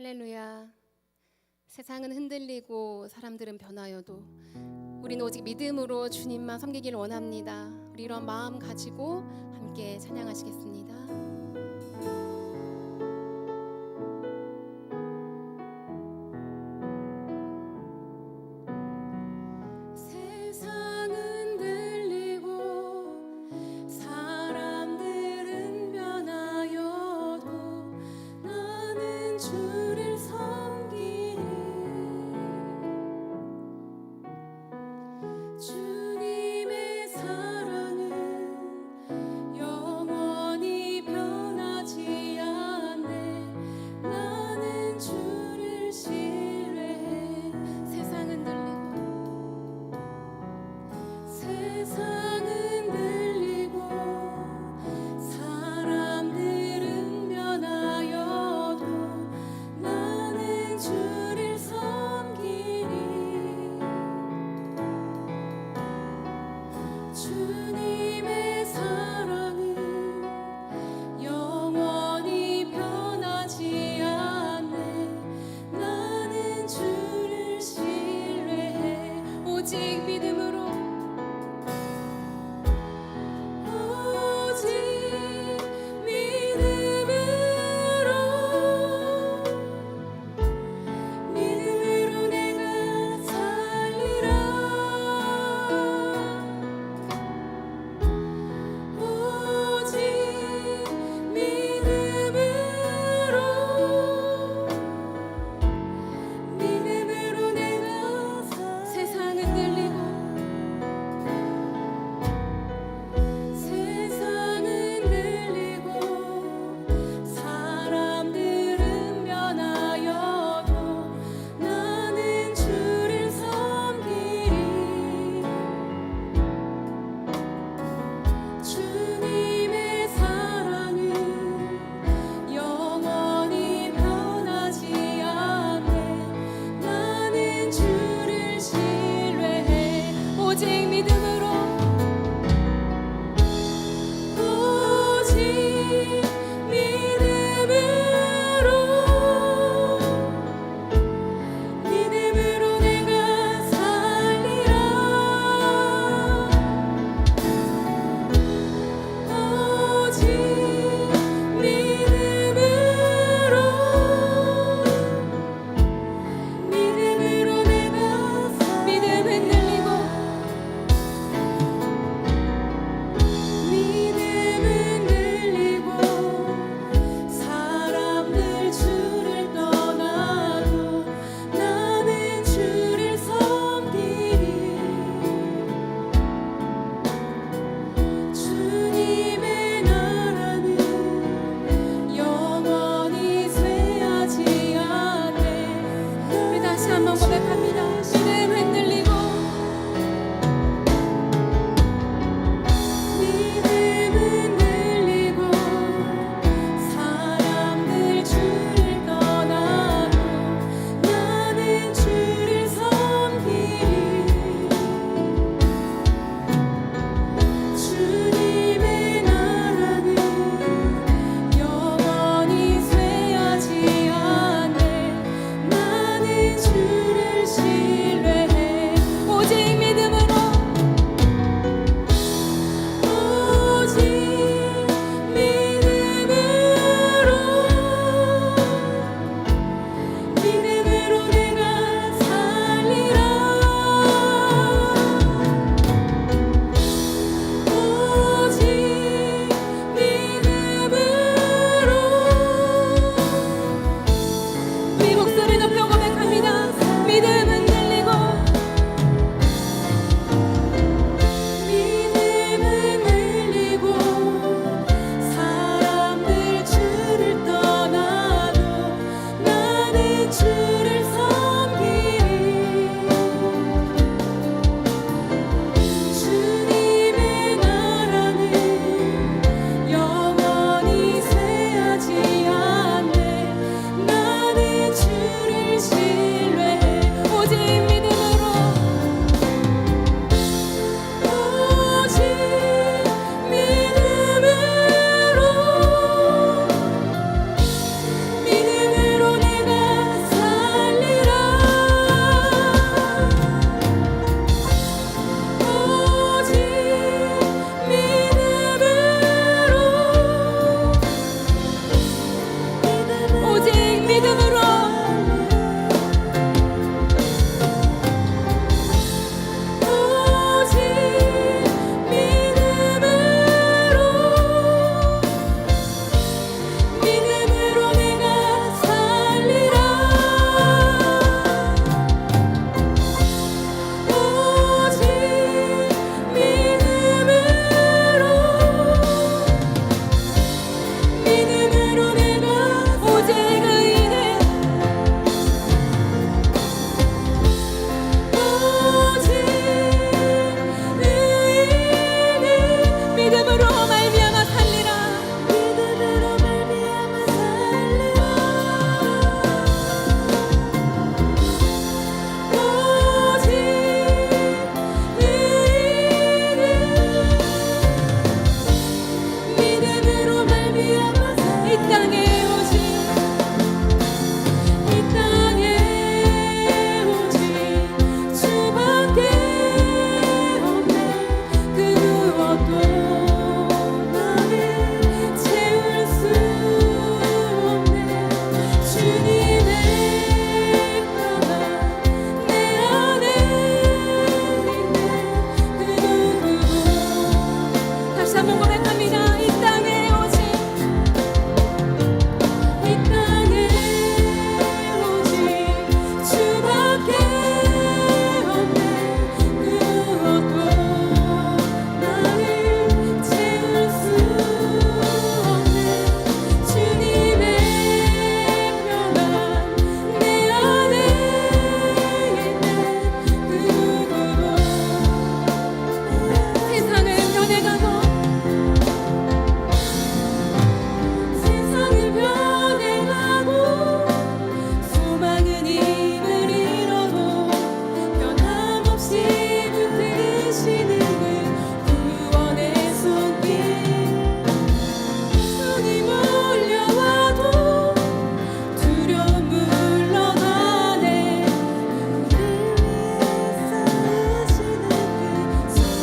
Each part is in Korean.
할렐루야. 세상은 흔들리고 사람들은 변하여도 우리는 오직 믿음으로 주님만 섬기기를 원합니다. 우리 이런 마음 가지고 함께 찬양하시겠습니다. 세상은 들리고 사람들은 변하여도 나는 주를 섬기리. 주님의 사랑은 영원히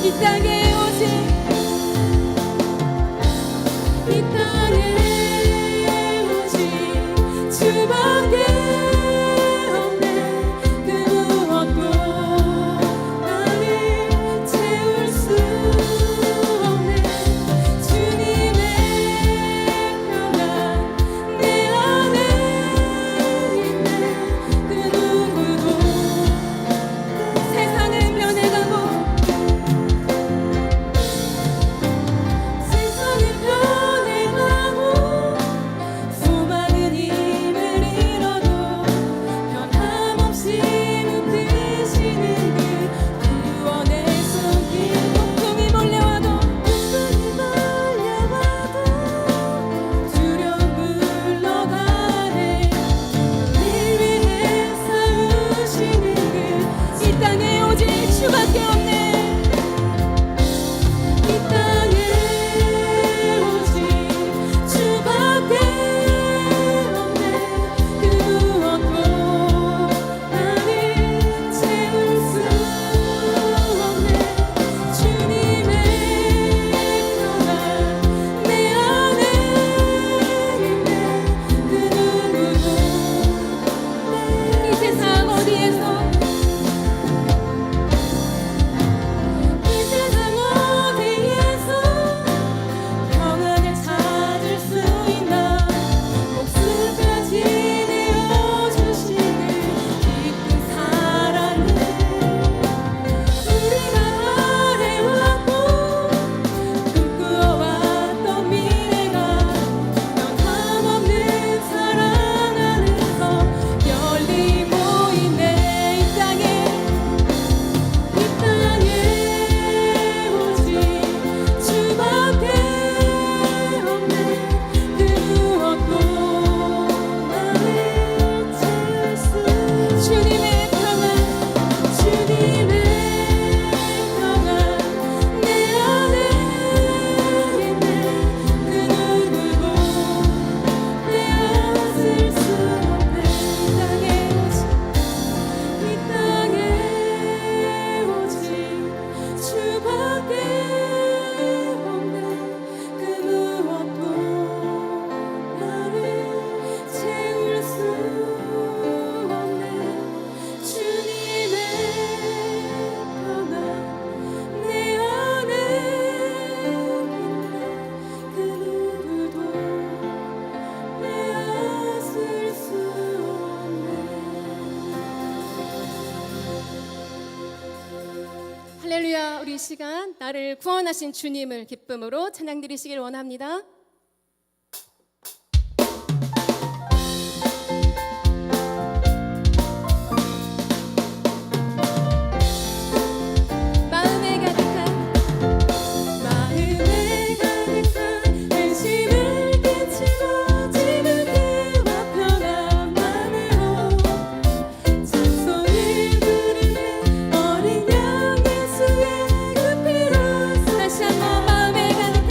이 땅에 오직 이 땅에 오직 주밖에 없네. 그 무엇도 나를 채울 수 없네. 주님의 평안 내 안에 있네. 그 누구도 세상은 변해가고 세상은 변해가고 수많은 힘을 잃어도 변함없이 붙드시는 그 구원의 손길. 고통이 몰려와도 두려움 물러가네. 우리 위해 싸우시는 그 이 땅에 오직 주밖에 없네. 이 땅에 오직 주밖에 없네. 그 무엇도 나를 채울 수 없네. 주님의 평안 내 안에 있네. 그 누구도 이 세상 어디에서 이 세상 어디에서 평안을 찾을 수 있나. 목숨까지 내어주시는 깊은 사랑을 우리가 바래왔고 꿈꾸어왔던 미래가 변함없는 사랑 안에서 열리고 있네. 이 땅에 오직 주밖에 없네. 그 무엇도 나를 채울 수 주님의 평안 주님의 평안 내 안에 있네. 그 누구도 빼앗을 수 없네. 이 땅에 오직 주밖에 없네. 그 무엇도 나를 채울 수 없네. 주님의 평안 내 안에 있네. 그 누구도 빼앗을 수 없네. 할렐루야. 우리 이 시간 나를 구원하신 주님을 기쁨으로 찬양 드리시길 원합니다. 마음에 가득한 안심을 끼치고 지극히와 평안만으로 찬송을 부르는 어린 양 예수의 그 피로 다시 한번 마음에 가득한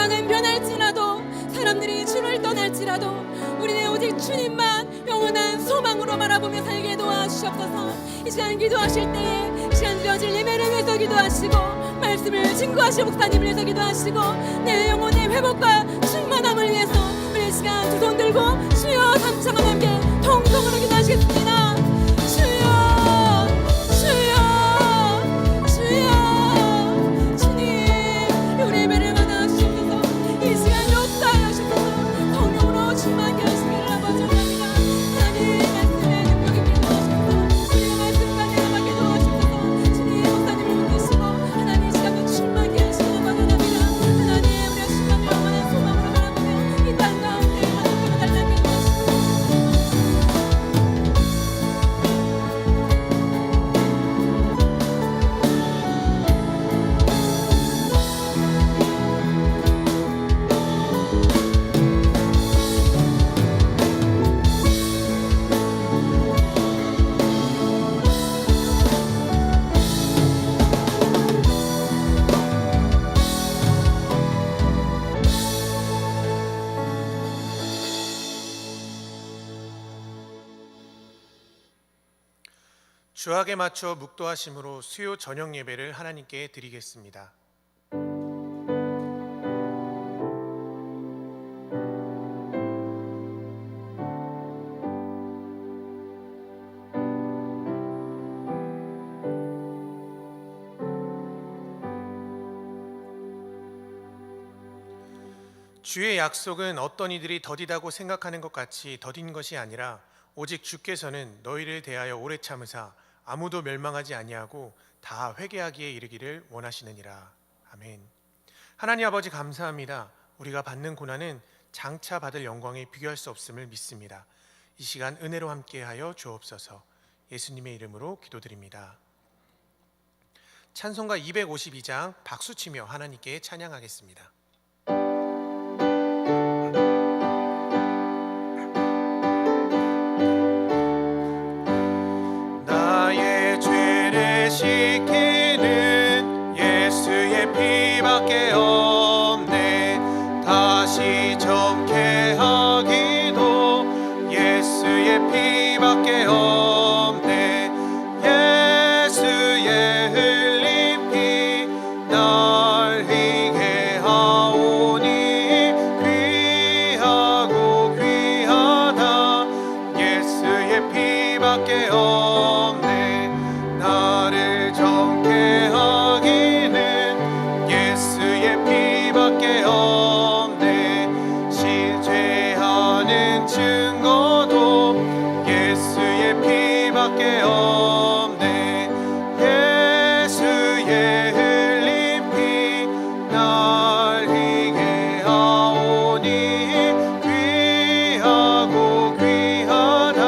세상은 변할지라도 사람들이 주를 떠날지라도 우리는 오직 주님만 영원한 소망으로 바라보며 살게 도와주시옵소서. 이 시간 기도하실 때에 시간 드려질 예배를 위해서 기도하시고 말씀을 증거하실 목사님을 위해서 기도하시고 내 영혼의 회복과 충만함을 위해서 우리 시간 두 손 들고 주여 삼창과 함께 통성으로 기도하시겠습니다. 주여 주여 주여 주님 우리 예배를 받아주시옵소서. 이 시간 역사하여 주셔서 성령으로 충만케 하시기를 아버지 원합니다. 하나님 말씀에 능력이 필요하셔서 우리의 말씀과 내가 기도하셔서 주님 목사님을 붙드시고 하나님 시간도 충만케 하시기를 원합니다. 하나님 우리의 시간을 영원한 소망으로 바라보며 이 땅 가운데 하나님께로 달라게 도와주시고 주악에 맞춰 묵도하심으로 수요 저녁 예배를 하나님께 드리겠습니다. 주의 약속은 어떤 이들이 더디다고 생각하는 것 같이 더딘 것이 아니라 오직 주께서는 너희를 대하여 오래 참으사 아무도 멸망하지 아니하고 다 회개하기에 이르기를 원하시느니라. 아멘. 하나님 아버지 감사합니다. 우리가 받는 고난은 장차 받을 영광에 비교할 수 없음을 믿습니다. 이 시간 은혜로 함께하여 주옵소서. 예수님의 이름으로 기도드립니다. 찬송가 252장 박수치며 하나님께 찬양하겠습니다. 시키는 예수의 피밖에 없네. 다시 정케하기도 예수의 피밖에 없네. 예수의 흘린 피 날 희게 하오니 귀하고 귀하다. 예수의 피밖에 없네. 나를 정케하기는 예수의 피밖에 없네. 실죄하는 증거도 예수의 피밖에 없네. 예수의 흘린 피 날 희게 하오니 귀하고 귀하다.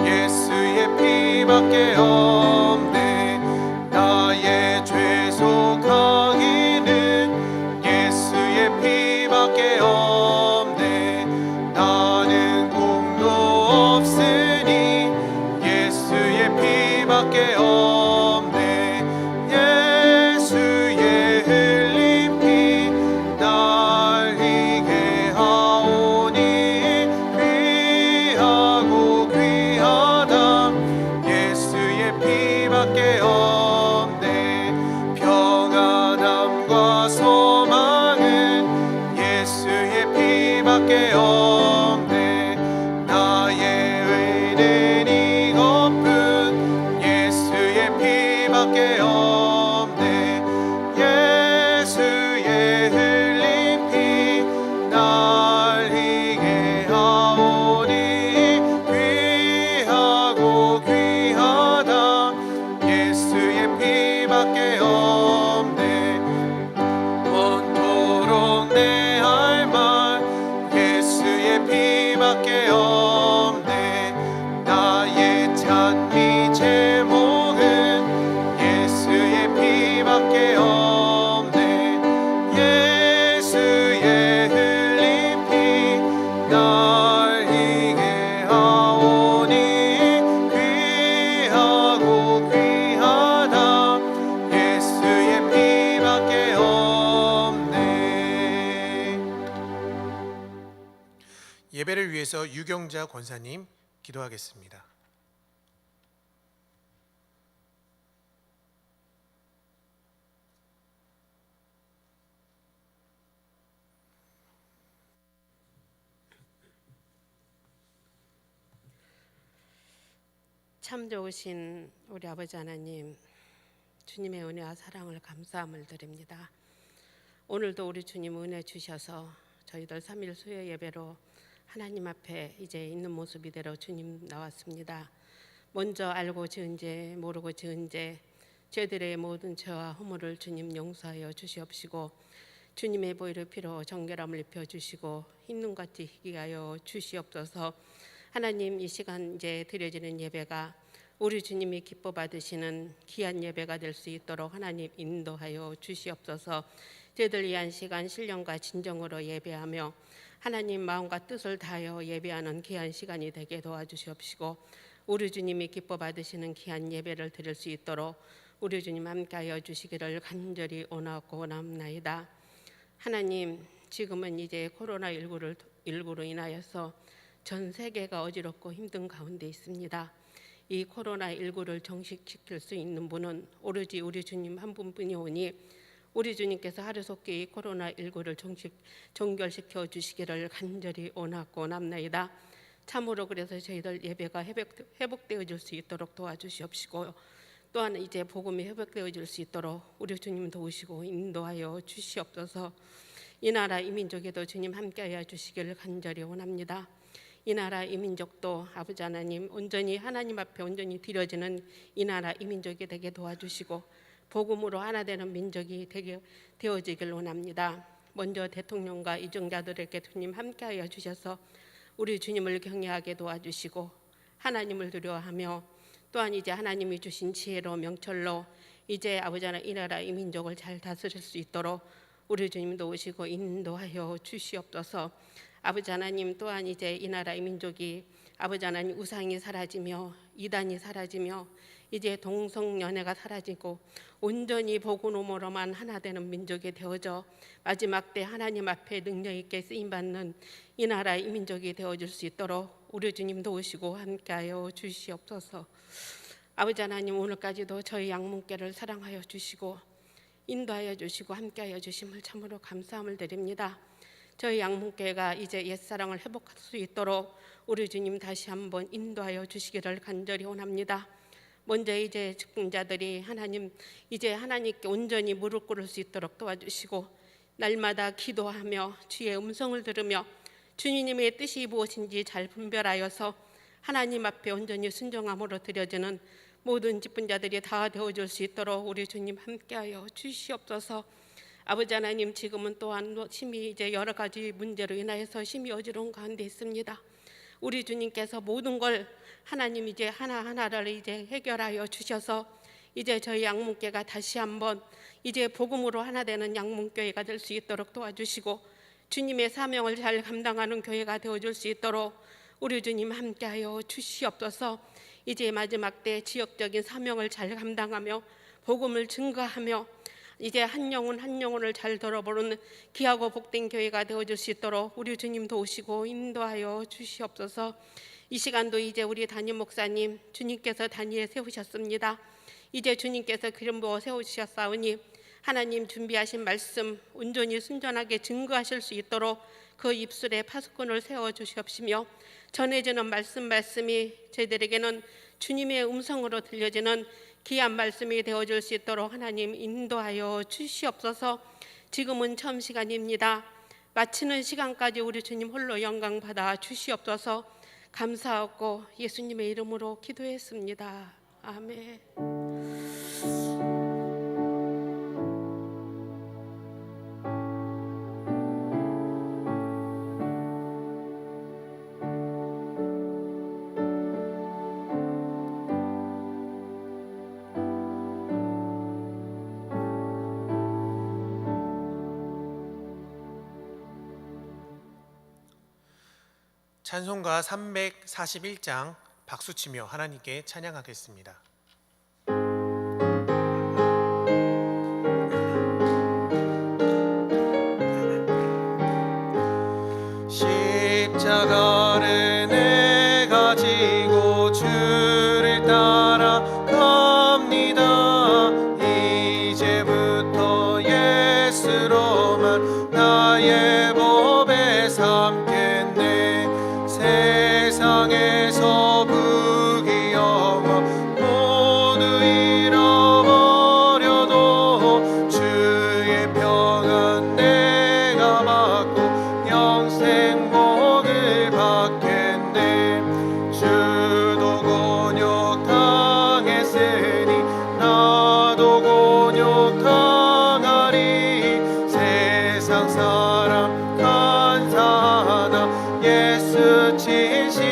예수의 피밖에 없네. 나의 죄 속하기는 예수의 피밖에 없네. 나는 공로 없으니 예수의 피밖에 없네. 예수의 흘린 피 날 희게 하오니 귀하고 귀하다. 예수의 피밖에 없네. 평안함과 소망은 예수의 피밖에 없네. 나의 의는 이것뿐 예수의 피밖에 없네. 예수의 흘린 피 날 희게 하오니 귀하고 귀하다. 예수의 피밖에 없네. 온토록 내 할 말 예수의 피밖에 없네. 나의 찬미 제목은 예수의 피밖에 없네. 예수의 흘린 피 날 희게 하오니 귀하고 귀하다. 예수의 피밖에 없네. 예배를 위해서 유경자 권사님 기도하겠습니다. 참 좋으신 우리 아버지 하나님, 주님의 은혜와 사랑을 감사함을 드립니다. 오늘도 우리 주님 은혜 주셔서 저희들 3일 수요 예배로 하나님 앞에 이제 있는 모습 이대로 주님 나왔습니다. 먼저 알고 지은 죄, 모르고 지은 죄, 죄들의 모든 죄와 허물을 주님 용서하여 주시옵시고, 주님의 보혈의 피로 정결함을 입혀주시고 흰 눈같이 희게 하여 주시옵소서. 하나님, 이 시간 이제 드려지는 예배가 우리 주님이 기뻐 받으시는 귀한 예배가 될 수 있도록 하나님 인도하여 주시옵소서. 저희들 이 한 시간 신령과 진정으로 예배하며 하나님 마음과 뜻을 다하여 예배하는 귀한 시간이 되게 도와주시옵시고, 우리 주님이 기뻐 받으시는 귀한 예배를 드릴 수 있도록 우리 주님 함께하여 주시기를 간절히 원하고 원합나이다. 하나님, 지금은 이제 코로나19로 인하여서 전 세계가 어지럽고 힘든 가운데 있습니다. 이 코로나19를 정식시킬 수 있는 분은 오로지 우리 주님 한 분뿐이오니, 우리 주님께서 하루속히 이 코로나19를 종결시켜 주시기를 간절히 원하고 원합나이다. 참으로 그래서 저희들 예배가 회복되어질 수 있도록 도와주시옵시고, 또한 이제 복음이 회복되어질 수 있도록 우리 주님 도우시고 인도하여 주시옵소서. 이 나라 이 민족에도 주님 함께하여 주시기를 간절히 원합니다. 이 나라 이 민족도 아버지 하나님 온전히 하나님 앞에 온전히 드려지는 이 나라 이 민족이 되게 도와주시고 복음으로 하나 되는 민족이 되게 되어지길 원합니다. 먼저 대통령과 이정자들에게 주님 함께하여 주셔서 우리 주님을 경외하게 도와주시고 하나님을 두려워하며, 또한 이제 하나님이 주신 지혜로 명철로 이제 아버지 하나님 이 나라 이 민족을 잘 다스릴 수 있도록 우리 주님 도우시고 인도하여 주시옵소서. 아버지 하나님, 또한 이제 이 나라 이 민족이 아버지 하나님 우상이 사라지며 이단이 사라지며 이제 동성연애가 사라지고 온전히 복음으로만 하나 되는 민족이 되어져 마지막 때 하나님 앞에 능력 있게 쓰임 받는 이 나라 이 민족이 되어줄 수 있도록 우리 주님 도우시고 함께하여 주시옵소서. 아버지 하나님, 오늘까지도 저희 양문교를 사랑하여 주시고 인도하여 주시고 함께하여 주심을 참으로 감사함을 드립니다. 저희 양문교회가 이제 옛사랑을 회복할 수 있도록 우리 주님 다시 한번 인도하여 주시기를 간절히 원합니다. 먼저 이제 직분자들이 하나님 이제 하나님께 온전히 무릎 꿇을 수 있도록 도와주시고, 날마다 기도하며 주의 음성을 들으며 주님의 뜻이 무엇인지 잘 분별하여서 하나님 앞에 온전히 순종함으로 드려지는 모든 직분자들이 다 되어줄 수 있도록 우리 주님 함께하여 주시옵소서. 아버지 하나님, 지금은 또한 심히 이제 여러 가지 문제로 인하여서 심히 어지러운 가운데 있습니다. 우리 주님께서 모든 걸 하나님 이제 하나하나를 이제 해결하여 주셔서 이제 저희 양문교회가 다시 한번 이제 복음으로 하나 되는 양문교회가 될 수 있도록 도와주시고 주님의 사명을 잘 감당하는 교회가 되어줄 수 있도록 우리 주님 함께하여 주시옵소서. 이제 마지막 때 지역적인 사명을 잘 감당하며 복음을 증거하며 이제 한 영혼 한 영혼을 잘 돌아보는 귀하고 복된 교회가 되어줄 수 있도록 우리 주님 도우시고 인도하여 주시옵소서. 이 시간도 이제 우리 담임 목사님 주님께서 단위에 세우셨습니다. 이제 주님께서 기름 부어 세우셨사오니 하나님 준비하신 말씀 온전히 순전하게 증거하실 수 있도록 그 입술에 파수꾼을 세워주시옵시며, 전해지는 말씀이 저희들에게는 주님의 음성으로 들려지는 귀한 말씀이 되어줄 수 있도록 하나님 인도하여 주시옵소서. 지금은 처음 시간입니다. 마치는 시간까지 우리 주님 홀로 영광 받아 주시옵소서. 감사하고 예수님의 이름으로 기도했습니다. 아멘. 찬송가 341장 박수치며 하나님께 찬양하겠습니다. 십자가 땅에서 부귀 영화 모두 잃어버려도 주의 평안 내가 받고 영생 복을 받겠네. 주도 곤욕 당했으니 나도 곤욕 당하리. 세상 사람 간사하나 예수 진실합니다.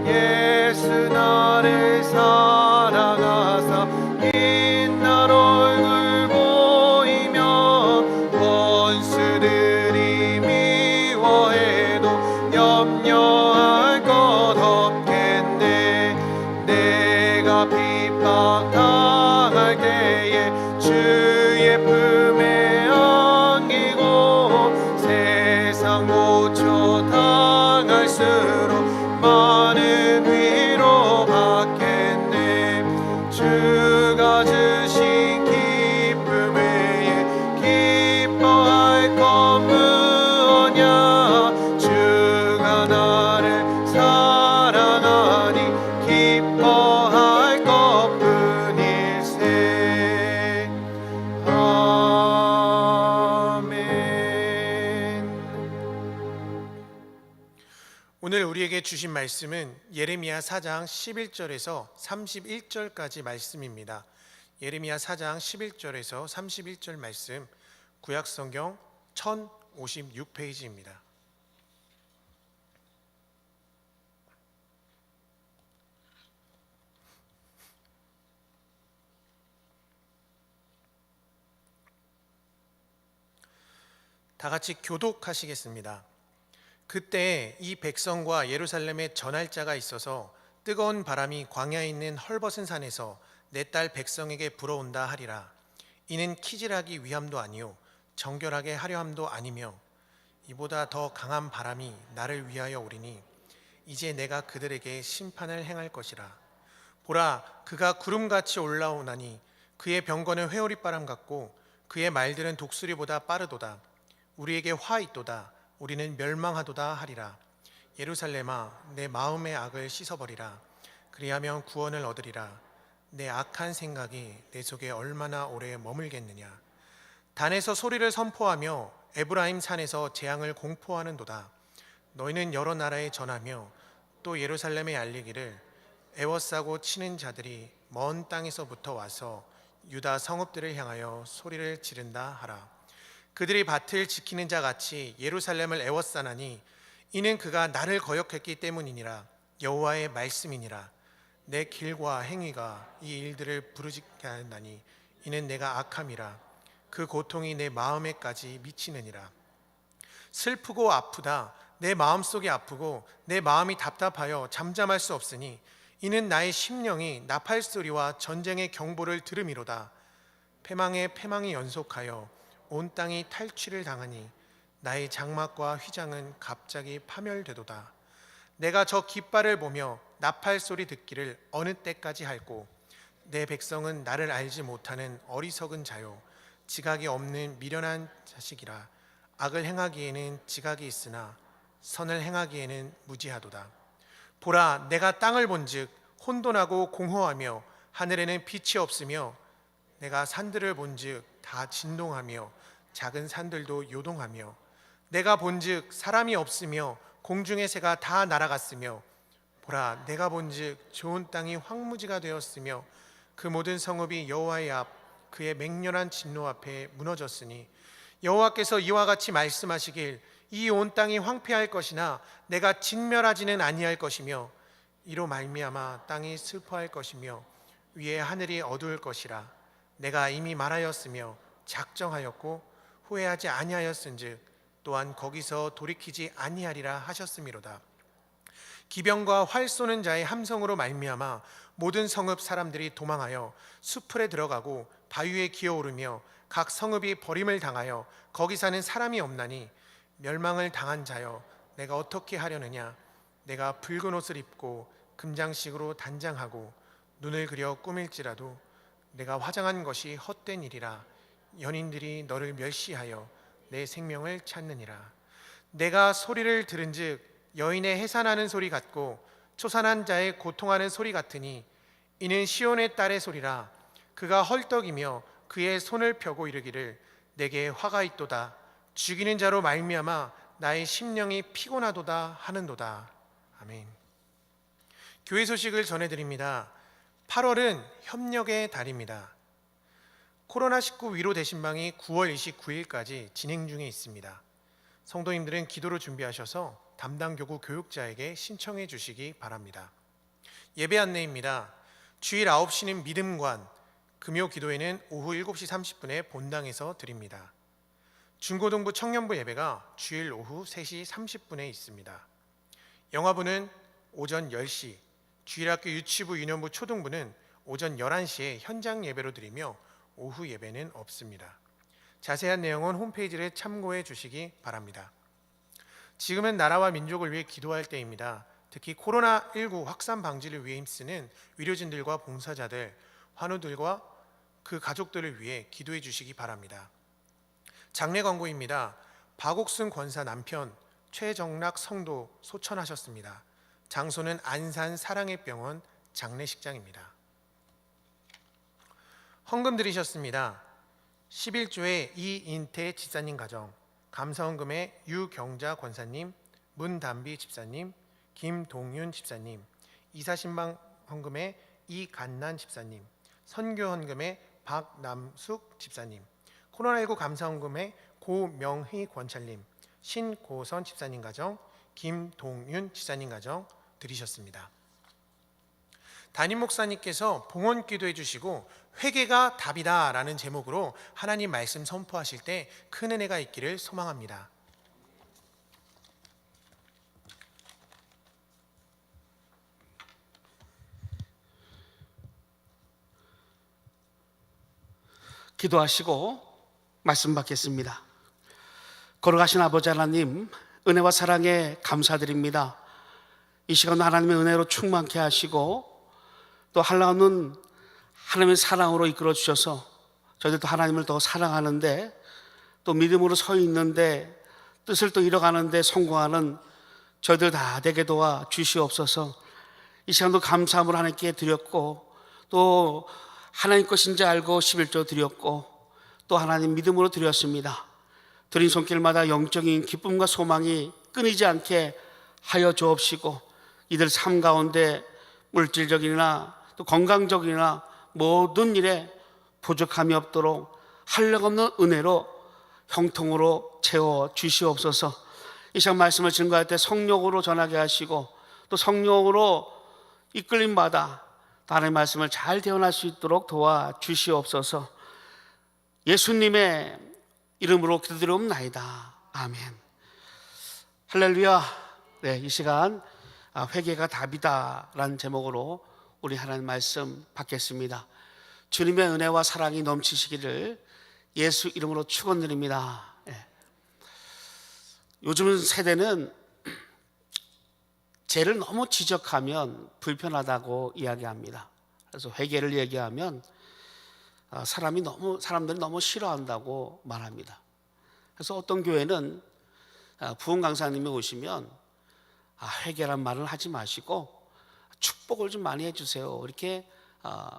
예수 나를 사랑하사 빛날 얼굴 보이면 원수들이 미워해도 염려할 것 없겠네. 내가 핍박 당할 때에 주의 품에 안기고 세상 고초 당할수록 많은 위로 받겠네. 주가 주신 기쁨 외에 기뻐할 것 무엇냐. 주가 나를 사랑하니 기뻐할 것뿐일세. 아멘. 오늘 우리에게 주신 말씀은 예레미야 4장 11절에서 31절까지 말씀입니다. 예레미야 4장 11절에서 31절 말씀, 구약성경 1056페이지입니다. 다 같이 교독하시겠습니다. 그때 이 백성과 예루살렘에 전할 자가 있어서 뜨거운 바람이 광야에 있는 헐벗은 산에서 내 딸 백성에게 불어온다 하리라. 이는 키질하기 위함도 아니요 정결하게 하려 함도 아니며 이보다 더 강한 바람이 나를 위하여 오리니 이제 내가 그들에게 심판을 행할 것이라. 보라, 그가 구름같이 올라오나니 그의 병거는 회오리바람 같고 그의 말들은 독수리보다 빠르도다. 우리에게 화 있도다. 우리는 멸망하도다 하리라. 예루살렘아, 내 마음의 악을 씻어버리라. 그리하면 구원을 얻으리라. 내 악한 생각이 내 속에 얼마나 오래 머물겠느냐. 단에서 소리를 선포하며 에브라임 산에서 재앙을 공포하는도다. 너희는 여러 나라에 전하며 또 예루살렘에 알리기를 애워싸고 치는 자들이 먼 땅에서부터 와서 유다 성읍들을 향하여 소리를 지른다 하라. 그들이 밭을 지키는 자 같이 예루살렘을 애워싸나니 이는 그가 나를 거역했기 때문이니라. 여호와의 말씀이니라. 내 길과 행위가 이 일들을 부르짖게 하나니 이는 내가 악함이라. 그 고통이 내 마음에까지 미치느니라. 슬프고 아프다. 내 마음속이 아프고 내 마음이 답답하여 잠잠할 수 없으니 이는 나의 심령이 나팔소리와 전쟁의 경보를 들음이로다. 패망에 패망이 연속하여 온 땅이 탈취를 당하니 나의 장막과 휘장은 갑자기 파멸되도다. 내가 저 깃발을 보며 나팔 소리 듣기를 어느 때까지 할꼬. 내 백성은 나를 알지 못하는 어리석은 자요 지각이 없는 미련한 자식이라. 악을 행하기에는 지각이 있으나 선을 행하기에는 무지하도다. 보라, 내가 땅을 본즉 혼돈하고 공허하며 하늘에는 빛이 없으며 내가 산들을 본즉 다 진동하며 작은 산들도 요동하며 내가 본즉 사람이 없으며 공중의 새가 다 날아갔으며 보라, 내가 본즉 좋은 땅이 황무지가 되었으며 그 모든 성읍이 여호와의 앞 그의 맹렬한 진노 앞에 무너졌으니 여호와께서 이와 같이 말씀하시길 이 온 땅이 황폐할 것이나 내가 진멸하지는 아니할 것이며 이로 말미암아 땅이 슬퍼할 것이며 위에 하늘이 어두울 것이라. 내가 이미 말하였으며 작정하였고 후회하지 아니하였은즉 또한 거기서 돌이키지 아니하리라 하셨음이로다. 기병과 활 쏘는 자의 함성으로 말미암아 모든 성읍 사람들이 도망하여 수풀에 들어가고 바위에 기어오르며 각 성읍이 버림을 당하여 거기 사는 사람이 없나니 멸망을 당한 자여 내가 어떻게 하려느냐. 내가 붉은 옷을 입고 금장식으로 단장하고 눈을 그려 꾸밀지라도 내가 화장한 것이 헛된 일이라. 연인들이 너를 멸시하여 내 생명을 찾느니라. 내가 소리를 들은즉 여인의 해산하는 소리 같고 초산한 자의 고통하는 소리 같으니 이는 시온의 딸의 소리라. 그가 헐떡이며 그의 손을 펴고 이르기를 내게 화가 있도다. 죽이는 자로 말미암아 나의 심령이 피곤하도다 하는도다. 아멘. 교회 소식을 전해드립니다. 8월은 협력의 달입니다. 코로나19 위로 대신방이 9월 29일까지 진행 중에 있습니다. 성도님들은 기도로 준비하셔서 담당 교구 교육자에게 신청해 주시기 바랍니다. 예배 안내입니다. 주일 9시는 믿음관, 금요 기도회는 오후 7시 30분에 본당에서 드립니다. 중고등부 청년부 예배가 주일 오후 3시 30분에 있습니다. 영화부는 오전 10시, 주일학교 유치부 유년부 초등부는 오전 11시에 현장 예배로 드리며 오후 예배는 없습니다. 자세한 내용은 홈페이지를 참고해 주시기 바랍니다. 지금은 나라와 민족을 위해 기도할 때입니다. 특히 코로나19 확산 방지를 위해 힘쓰는 의료진들과 봉사자들, 환우들과 그 가족들을 위해 기도해 주시기 바랍니다. 장례 광고입니다. 박옥순 권사 남편 최정락 성도 소천하셨습니다. 장소는 안산 사랑의 병원 장례식장입니다. 헌금 드리셨습니다. 11조의 이인태 집사님 가정, 감사헌금의 유경자 권사님, 문담비 집사님, 김동윤 집사님, 이사신방 헌금의 이간난 집사님, 선교헌금의 박남숙 집사님, 코로나19 감사헌금의 고명희 권찰님, 신고선 집사님 가정, 김동윤 집사님 가정 드리셨습니다. 담임 목사님께서 봉헌 기도해 주시고 회개가 답이다 라는 제목으로 하나님 말씀 선포하실 때 큰 은혜가 있기를 소망합니다. 기도하시고 말씀 받겠습니다. 걸어가신 아버지 하나님, 은혜와 사랑에 감사드립니다. 이 시간 하나님의 은혜로 충만케 하시고 또 한라운은 하나님의 사랑으로 이끌어 주셔서 저희들도 하나님을 더 사랑하는데 또 믿음으로 서 있는데 뜻을 또 이뤄가는데 성공하는 저희들 다 되게 도와 주시옵소서. 이 시간도 감사함으로 하나님께 드렸고 또 하나님 것인지 알고 11조 드렸고 또 하나님 믿음으로 드렸습니다. 드린 손길마다 영적인 기쁨과 소망이 끊이지 않게 하여 주옵시고 이들 삶 가운데 물질적이나 또 건강적이나 모든 일에 부족함이 없도록 한량없는 은혜로 형통으로 채워 주시옵소서. 이 시간 말씀을 증거할 때 성령으로 전하게 하시고 또 성령으로 이끌림받아 하나님의 말씀을 잘 대언할 수 있도록 도와주시옵소서. 예수님의 이름으로 기도드리옵나이다. 아멘. 할렐루야. 네, 이 시간 회개가 답이다 라는 제목으로 우리 하나님 말씀 받겠습니다. 주님의 은혜와 사랑이 넘치시기를 예수 이름으로 축원드립니다. 네. 요즘 세대는 죄를 너무 지적하면 불편하다고 이야기합니다. 그래서 회개를 얘기하면 사람들이 너무 싫어한다고 말합니다. 그래서 어떤 교회는 부흥 강사님이 오시면 회개란 말을 하지 마시고 축복을 좀 많이 해주세요, 이렇게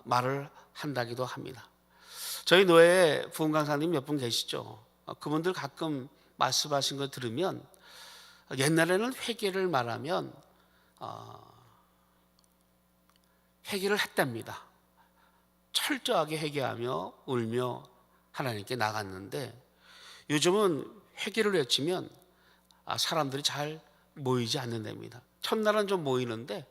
말을 한다기도 합니다. 저희 노예에 부흥 강사님 몇 분 계시죠? 그분들 가끔 말씀하신 거 들으면 옛날에는 회개를 말하면 회개를 했답니다. 철저하게 회개하며 울며 하나님께 나갔는데 요즘은 회개를 외치면 사람들이 잘 모이지 않는답니다. 첫날은 좀 모이는데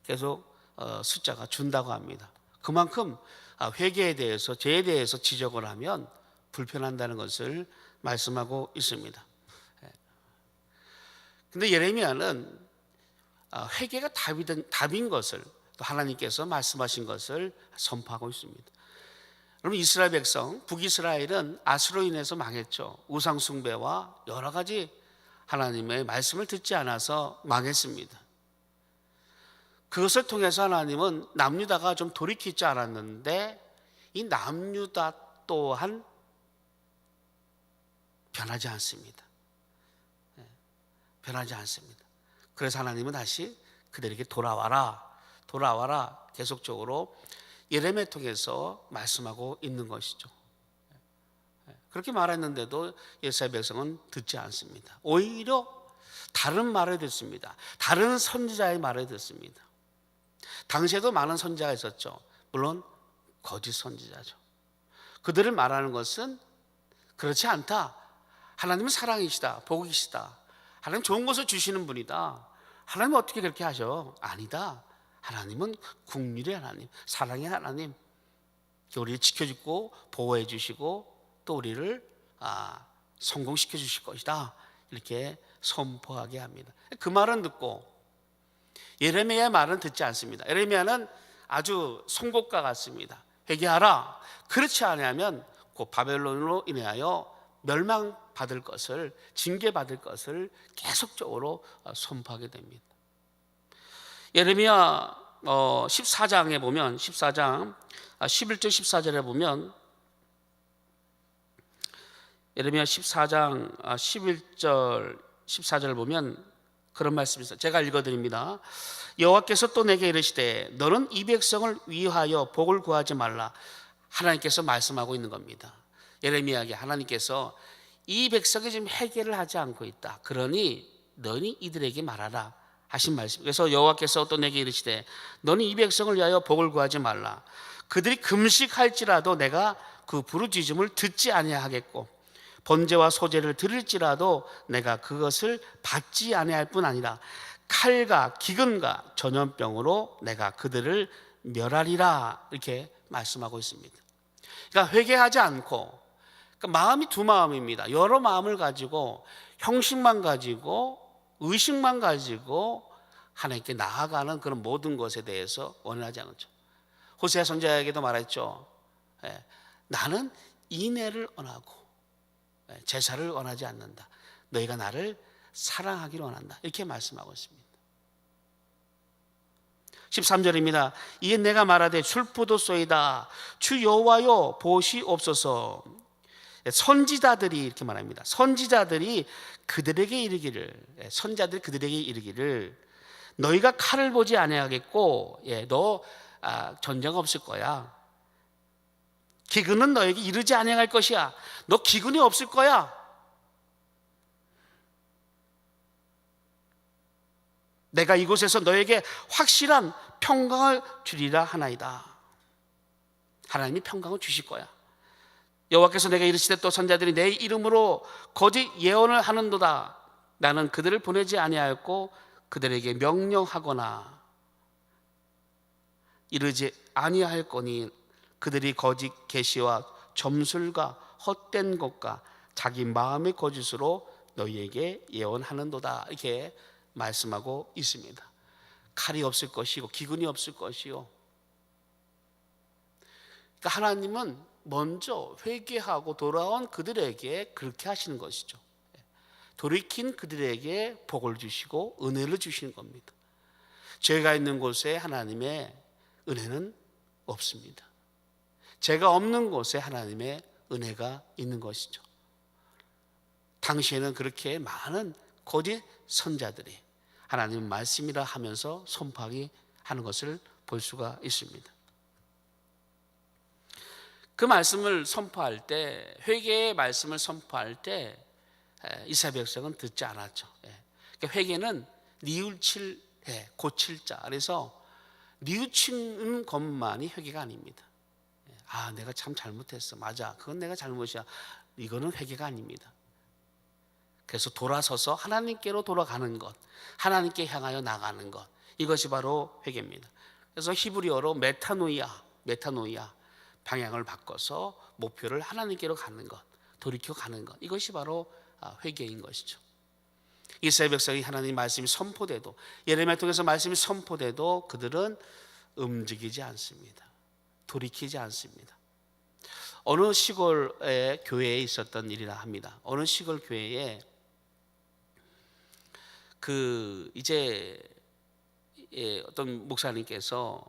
계속 숫자가 준다고 합니다. 그만큼 회개에 대해서, 죄에 대해서 지적을 하면 불편한다는 것을 말씀하고 있습니다. 근데 예레미야는 회개가 답인 것을 또 하나님께서 말씀하신 것을 선포하고 있습니다. 여러분, 이스라엘 백성, 북이스라엘은 아수로 인해서 망했죠. 우상 숭배와 여러 가지 하나님의 말씀을 듣지 않아서 망했습니다. 그것을 통해서 하나님은 남유다가 좀 돌이킬 줄 알았는데 이 남유다 또한 변하지 않습니다. 변하지 않습니다. 그래서 하나님은 다시 그들에게 돌아와라 계속적으로 예레미야 통해서 말씀하고 있는 것이죠. 그렇게 말했는데도 예사야 백성은 듣지 않습니다. 오히려 다른 말을 듣습니다. 다른 선지자의 말을 듣습니다. 당시에도 많은 선지자가 있었죠. 물론 거짓 선지자죠. 그들을 말하는 것은 그렇지 않다. 하나님은 사랑이시다. 복이시다. 하나님 좋은 것을 주시는 분이다. 하나님 어떻게 그렇게 하셔? 아니다. 하나님은 긍휼의 하나님, 사랑의 하나님, 우리를 지켜주고 보호해 주시고 또 우리를 성공시켜 주실 것이다. 이렇게 선포하게 합니다. 그 말은 듣고 예레미야의 말은 듣지 않습니다. 예레미야는 아주 송곳과 같습니다. 회개하라. 그렇지 않으면 그 바벨론으로 인하여 멸망받을 것을, 징계받을 것을 계속적으로 선포하게 됩니다. 예레미야 14장에 보면 14장 11절 14절에 보면 예레미야 14장 11절 14절을 보면 그런 말씀이 있어요. 제가 읽어드립니다. 여호와께서 또 내게 이르시되 너는 이 백성을 위하여 복을 구하지 말라. 하나님께서 말씀하고 있는 겁니다. 예레미야에게 하나님께서 이 백성이 지금 회개를 하지 않고 있다. 그러니 너니 이들에게 말하라 하신 말씀. 그래서 여호와께서 또 내게 이르시되 너는 이 백성을 위하여 복을 구하지 말라. 그들이 금식할지라도 내가 그 부르짖음을 듣지 아니하겠고 번제와 소제를 드릴지라도 내가 그것을 받지 아니할 뿐 아니라 칼과 기근과 전염병으로 내가 그들을 멸하리라. 이렇게 말씀하고 있습니다. 그러니까 회개하지 않고, 그러니까 마음이 두 마음입니다. 여러 마음을 가지고 형식만 가지고 의식만 가지고 하나님께 나아가는 그런 모든 것에 대해서 원하지 않죠. 호세아 선지자에게도 말했죠. 나는 인애를 원하고 제사를 원하지 않는다. 너희가 나를 사랑하기를 원한다. 이렇게 말씀하고 있습니다. 13절입니다. 이에 내가 말하되 출부도소이다. 주 여호와여 보시옵소서. 선지자들이 이렇게 말합니다. 선지자들이 그들에게 이르기를 너희가 칼을 보지 아니하겠고 너 전쟁 없을 거야. 기근은 너에게 이르지 아니할 것이야. 너 기근이 없을 거야. 내가 이곳에서 너에게 확실한 평강을 주리라 하나이다. 하나님이 평강을 주실 거야. 여호와께서 내가 이르시되 또 선자들이 내 이름으로 거짓 예언을 하는도다. 나는 그들을 보내지 아니하였고 그들에게 명령하거나 이르지 아니하였거니 그들이 거짓 계시와 점술과 헛된 것과 자기 마음의 거짓으로 너희에게 예언하는도다. 이렇게 말씀하고 있습니다. 칼이 없을 것이고 기근이 없을 것이요. 그러니까 하나님은 먼저 회개하고 돌아온 그들에게 그렇게 하시는 것이죠. 돌이킨 그들에게 복을 주시고 은혜를 주시는 겁니다. 죄가 있는 곳에 하나님의 은혜는 없습니다. 죄가 없는 곳에 하나님의 은혜가 있는 것이죠. 당시에는 그렇게 많은 거짓 선자들이 하나님 말씀이라 하면서 선포하기 하는 것을 볼 수가 있습니다. 그 말씀을 선포할 때, 회개의 말씀을 선포할 때 이스라엘 백성은 듣지 않았죠. 그러니까 회개는 뉘우칠, 고칠 자. 그래서 뉘우치는 것만이 회개가 아닙니다. 내가 참 잘못했어. 맞아. 그건 내가 잘못이야. 이거는 회개가 아닙니다. 그래서 돌아서서 하나님께로 돌아가는 것, 하나님께 향하여 나가는 것, 이것이 바로 회개입니다. 그래서 히브리어로 메타노이아, 방향을 바꿔서 목표를 하나님께로 가는 것, 돌이켜 가는 것, 이것이 바로 회개인 것이죠. 이스라엘 백성이 하나님 말씀이 선포돼도, 예레미야 통해서 말씀이 선포돼도 그들은 움직이지 않습니다. 돌이키지 않습니다. 어느 시골의 교회에 있었던 일이라 합니다. 어느 시골 교회에 어떤 목사님께서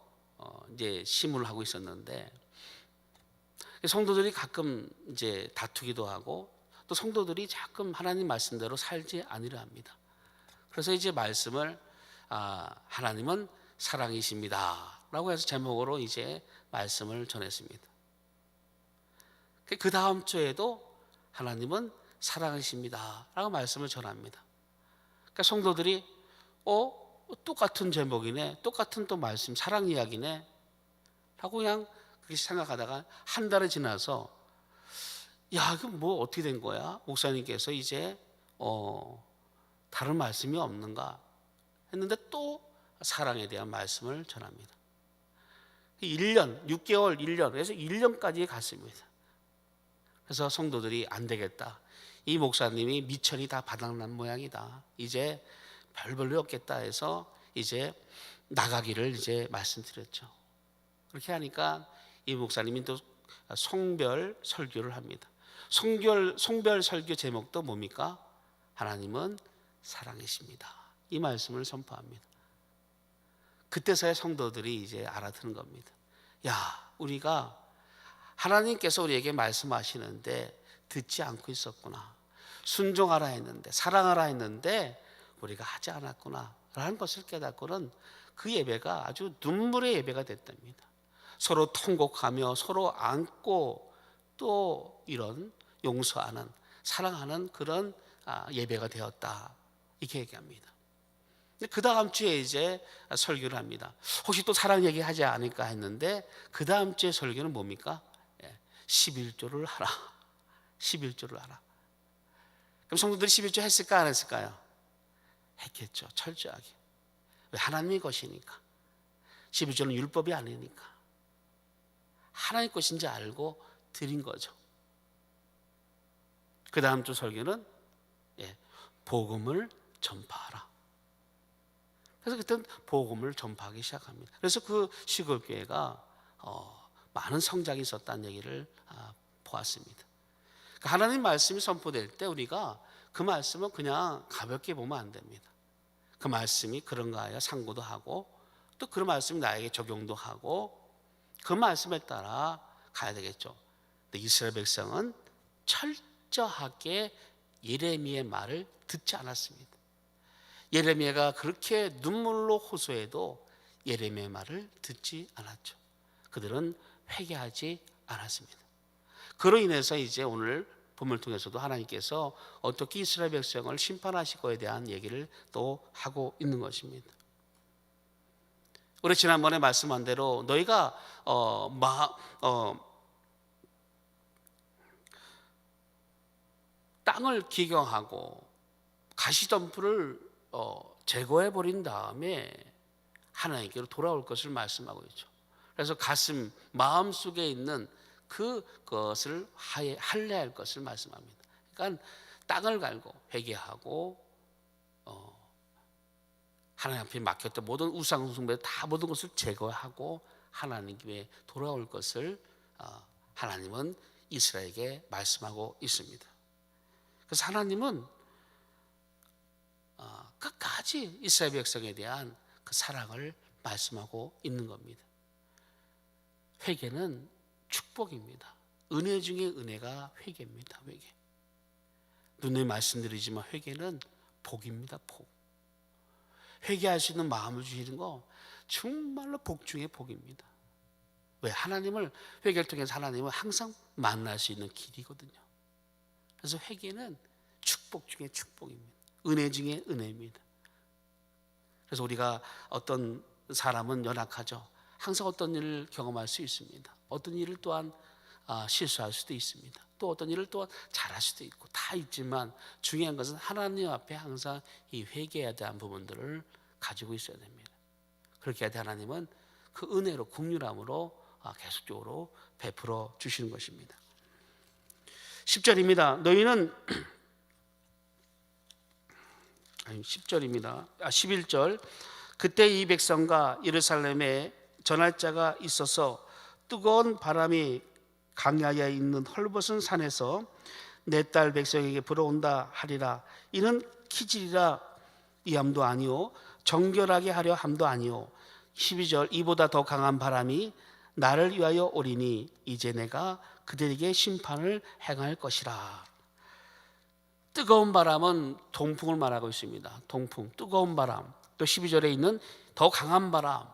이제 심을 하고 있었는데 성도들이 가끔 이제 다투기도 하고 또 성도들이 자꾸 하나님 말씀대로 살지 않으려 합니다. 그래서 이제 말씀을 하나님은 사랑이십니다 라고 해서 제목으로 이제 말씀을 전했습니다. 그 다음 주에도 하나님은 사랑이십니다 라고 말씀을 전합니다. 그러니까 성도들이 똑같은 제목이네, 똑같은 또 말씀, 사랑 이야기네 라고 그냥 그렇게 생각하다가 한 달이 지나서 야, 이거 뭐 어떻게 된 거야? 목사님께서 이제 다른 말씀이 없는가 했는데 또 사랑에 대한 말씀을 전합니다. 1년, 6개월, 1년, 그래서 1년까지 갔습니다. 그래서 성도들이 안 되겠다. 이 목사님이 미천이 다 바닥난 모양이다. 이제 별볼일 없겠다 해서 이제 나가기를 이제 말씀드렸죠. 그렇게 하니까 이 목사님이 또 송별 설교를 합니다. 송별 설교 제목도 뭡니까? 하나님은 사랑이십니다. 이 말씀을 선포합니다. 그때서야 성도들이 이제 알아듣는 겁니다. 야, 우리가 하나님께서 우리에게 말씀하시는데 듣지 않고 있었구나. 순종하라 했는데, 사랑하라 했는데 우리가 하지 않았구나 라는 것을 깨닫고는 그 예배가 아주 눈물의 예배가 됐답니다. 서로 통곡하며 서로 안고 또 이런 용서하는, 사랑하는 그런 예배가 되었다, 이렇게 얘기합니다. 그 다음 주에 이제 설교를 합니다. 혹시 또 사랑 얘기하지 않을까 했는데 그 다음 주에 설교는 뭡니까? 11조를 하라. 11조를 하라. 그럼 성도들이 11조 했을까 안 했을까요? 했겠죠. 철저하게. 왜? 하나님의 것이니까. 11조는 율법이 아니니까. 하나님 것인지 알고 드린 거죠. 그 다음 주 설교는 복음을 전파하라. 그래서 그때는 복음을 전파하기 시작합니다. 그래서 그 시골교회가 많은 성장이 있었다는 얘기를 보았습니다. 그러니까 하나님 말씀이 선포될 때 우리가 그 말씀은 그냥 가볍게 보면 안 됩니다. 그 말씀이 그런가 하여 상고도 하고 또 그 말씀이 나에게 적용도 하고 그 말씀에 따라 가야 되겠죠. 근데 이스라엘 백성은 철저하게 예레미야의 말을 듣지 않았습니다. 예레미야가 그렇게 눈물로 호소해도 예레미야의 말을 듣지 않았죠. 그들은 회개하지 않았습니다. 그로 인해서 이제 오늘 본문을 통해서도 하나님께서 어떻게 이스라엘 백성을 심판하실 거에 대한 얘기를 또 하고 있는 것입니다. 우리 지난번에 말씀한 대로 너희가 땅을 기경하고 가시덤불을 제거해 버린 다음에 하나님께로 돌아올 것을 말씀하고 있죠. 그래서 가슴, 마음 속에 있는 그것을 할례할 것을 말씀합니다. 그러니까 땅을 갈고 회개하고 하나님 앞에 막혔던 모든 우상 숭배 다 모든 것을 제거하고 하나님께 돌아올 것을 하나님은 이스라엘에게 말씀하고 있습니다. 그래서 하나님은 끝까지 이스라엘 백성에 대한 그 사랑을 말씀하고 있는 겁니다. 회개는 축복입니다. 은혜 중에 은혜가 회개입니다. 회개. 눈에 말씀드리지만 회개는 복입니다. 복. 회개할 수 있는 마음을 주시는 거 정말로 복 중에 복입니다. 왜? 하나님을 회개를 통해서 하나님을 항상 만날 수 있는 길이거든요. 그래서 회개는 축복 중에 축복입니다. 은혜 중에 은혜입니다. 그래서 우리가 어떤 사람은 연약하죠. 항상 어떤 일을 경험할 수 있습니다. 어떤 일을 또한 실수할 수도 있습니다. 또 어떤 일을 또한 잘할 수도 있고 다 있지만 중요한 것은 하나님 앞에 항상 이 회개해야 대한 부분들을 가지고 있어야 됩니다. 그렇게 해야 하나님은 그 은혜로 긍휼함으로 계속적으로 베풀어 주시는 것입니다. 10절입니다. 너희는 10절입니다. 11절. 그때 이 백성과 예루살렘에 전할 자가 있어서 뜨거운 바람이 강야에 있는 헐벗은 산에서 내 딸 백성에게 불어온다 하리라. 이는 기질이라 이함도 아니오 정결하게 하려 함도 아니오. 12절. 이보다 더 강한 바람이 나를 위하여 오리니 이제 내가 그들에게 심판을 행할 것이라. 뜨거운 바람은 동풍을 말하고 있습니다. 동풍, 뜨거운 바람. 또 12절에 있는 더 강한 바람.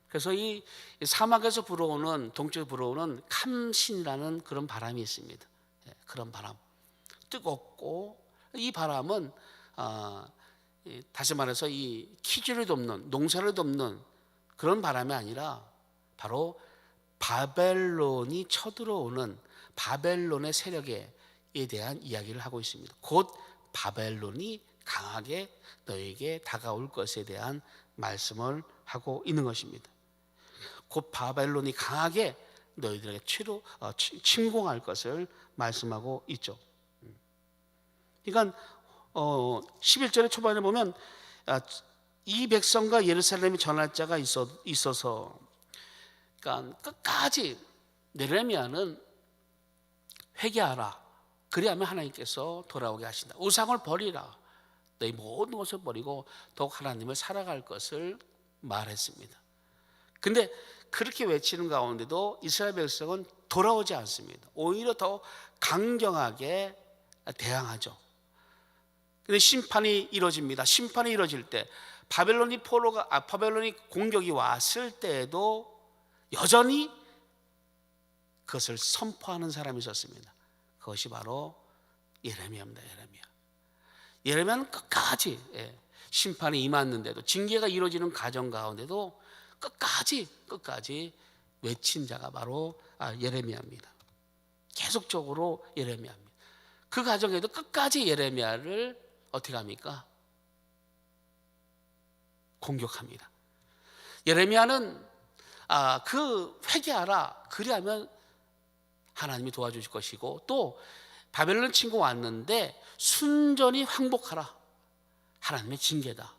그래서 이 사막에서 불어오는, 동쪽에 불어오는 캄신이라는 그런 바람이 있습니다. 그런 바람, 뜨겁고, 이 바람은 다시 말해서 이 키질을 돕는, 농사를 돕는 그런 바람이 아니라 바로 바벨론이 쳐들어오는 바벨론의 세력에 대한 이야기를 하고 있습니다. 곧 바벨론이 강하게 너에게 다가올 것에 대한 말씀을 하고 있는 것입니다. 곧 바벨론이 강하게 너희들에게 침공할 것을 말씀하고 있죠. 그러니까 11절의 초반에 보면 이 백성과 예루살렘이 전할 자가 있어서, 그러니까 끝까지 예레미야는 회개하라. 그리하면 하나님께서 돌아오게 하신다. 우상을 버리라. 너희 모든 것을 버리고 더욱 하나님을 살아갈 것을 말했습니다. 근데 그렇게 외치는 가운데도 이스라엘 백성은 돌아오지 않습니다. 오히려 더 강경하게 대항하죠. 근데 심판이 이루어집니다. 심판이 이루어질 때 바벨론이 공격이 왔을 때에도 여전히 그것을 선포하는 사람이 있었습니다. 그것이 바로 예레미야입니다. 예레미야는 끝까지 심판이 임했는데도, 징계가 이루어지는 과정 가운데도 끝까지 외친 자가 바로 예레미야입니다. 계속적으로 예레미야입니다. 그 과정에도 끝까지 예레미야를 어떻게 합니까? 공격합니다. 예레미야는 그 회개하라. 그리하면 하나님이 도와주실 것이고, 또 바벨론 친구 왔는데 순전히 항복하라. 하나님의 징계다.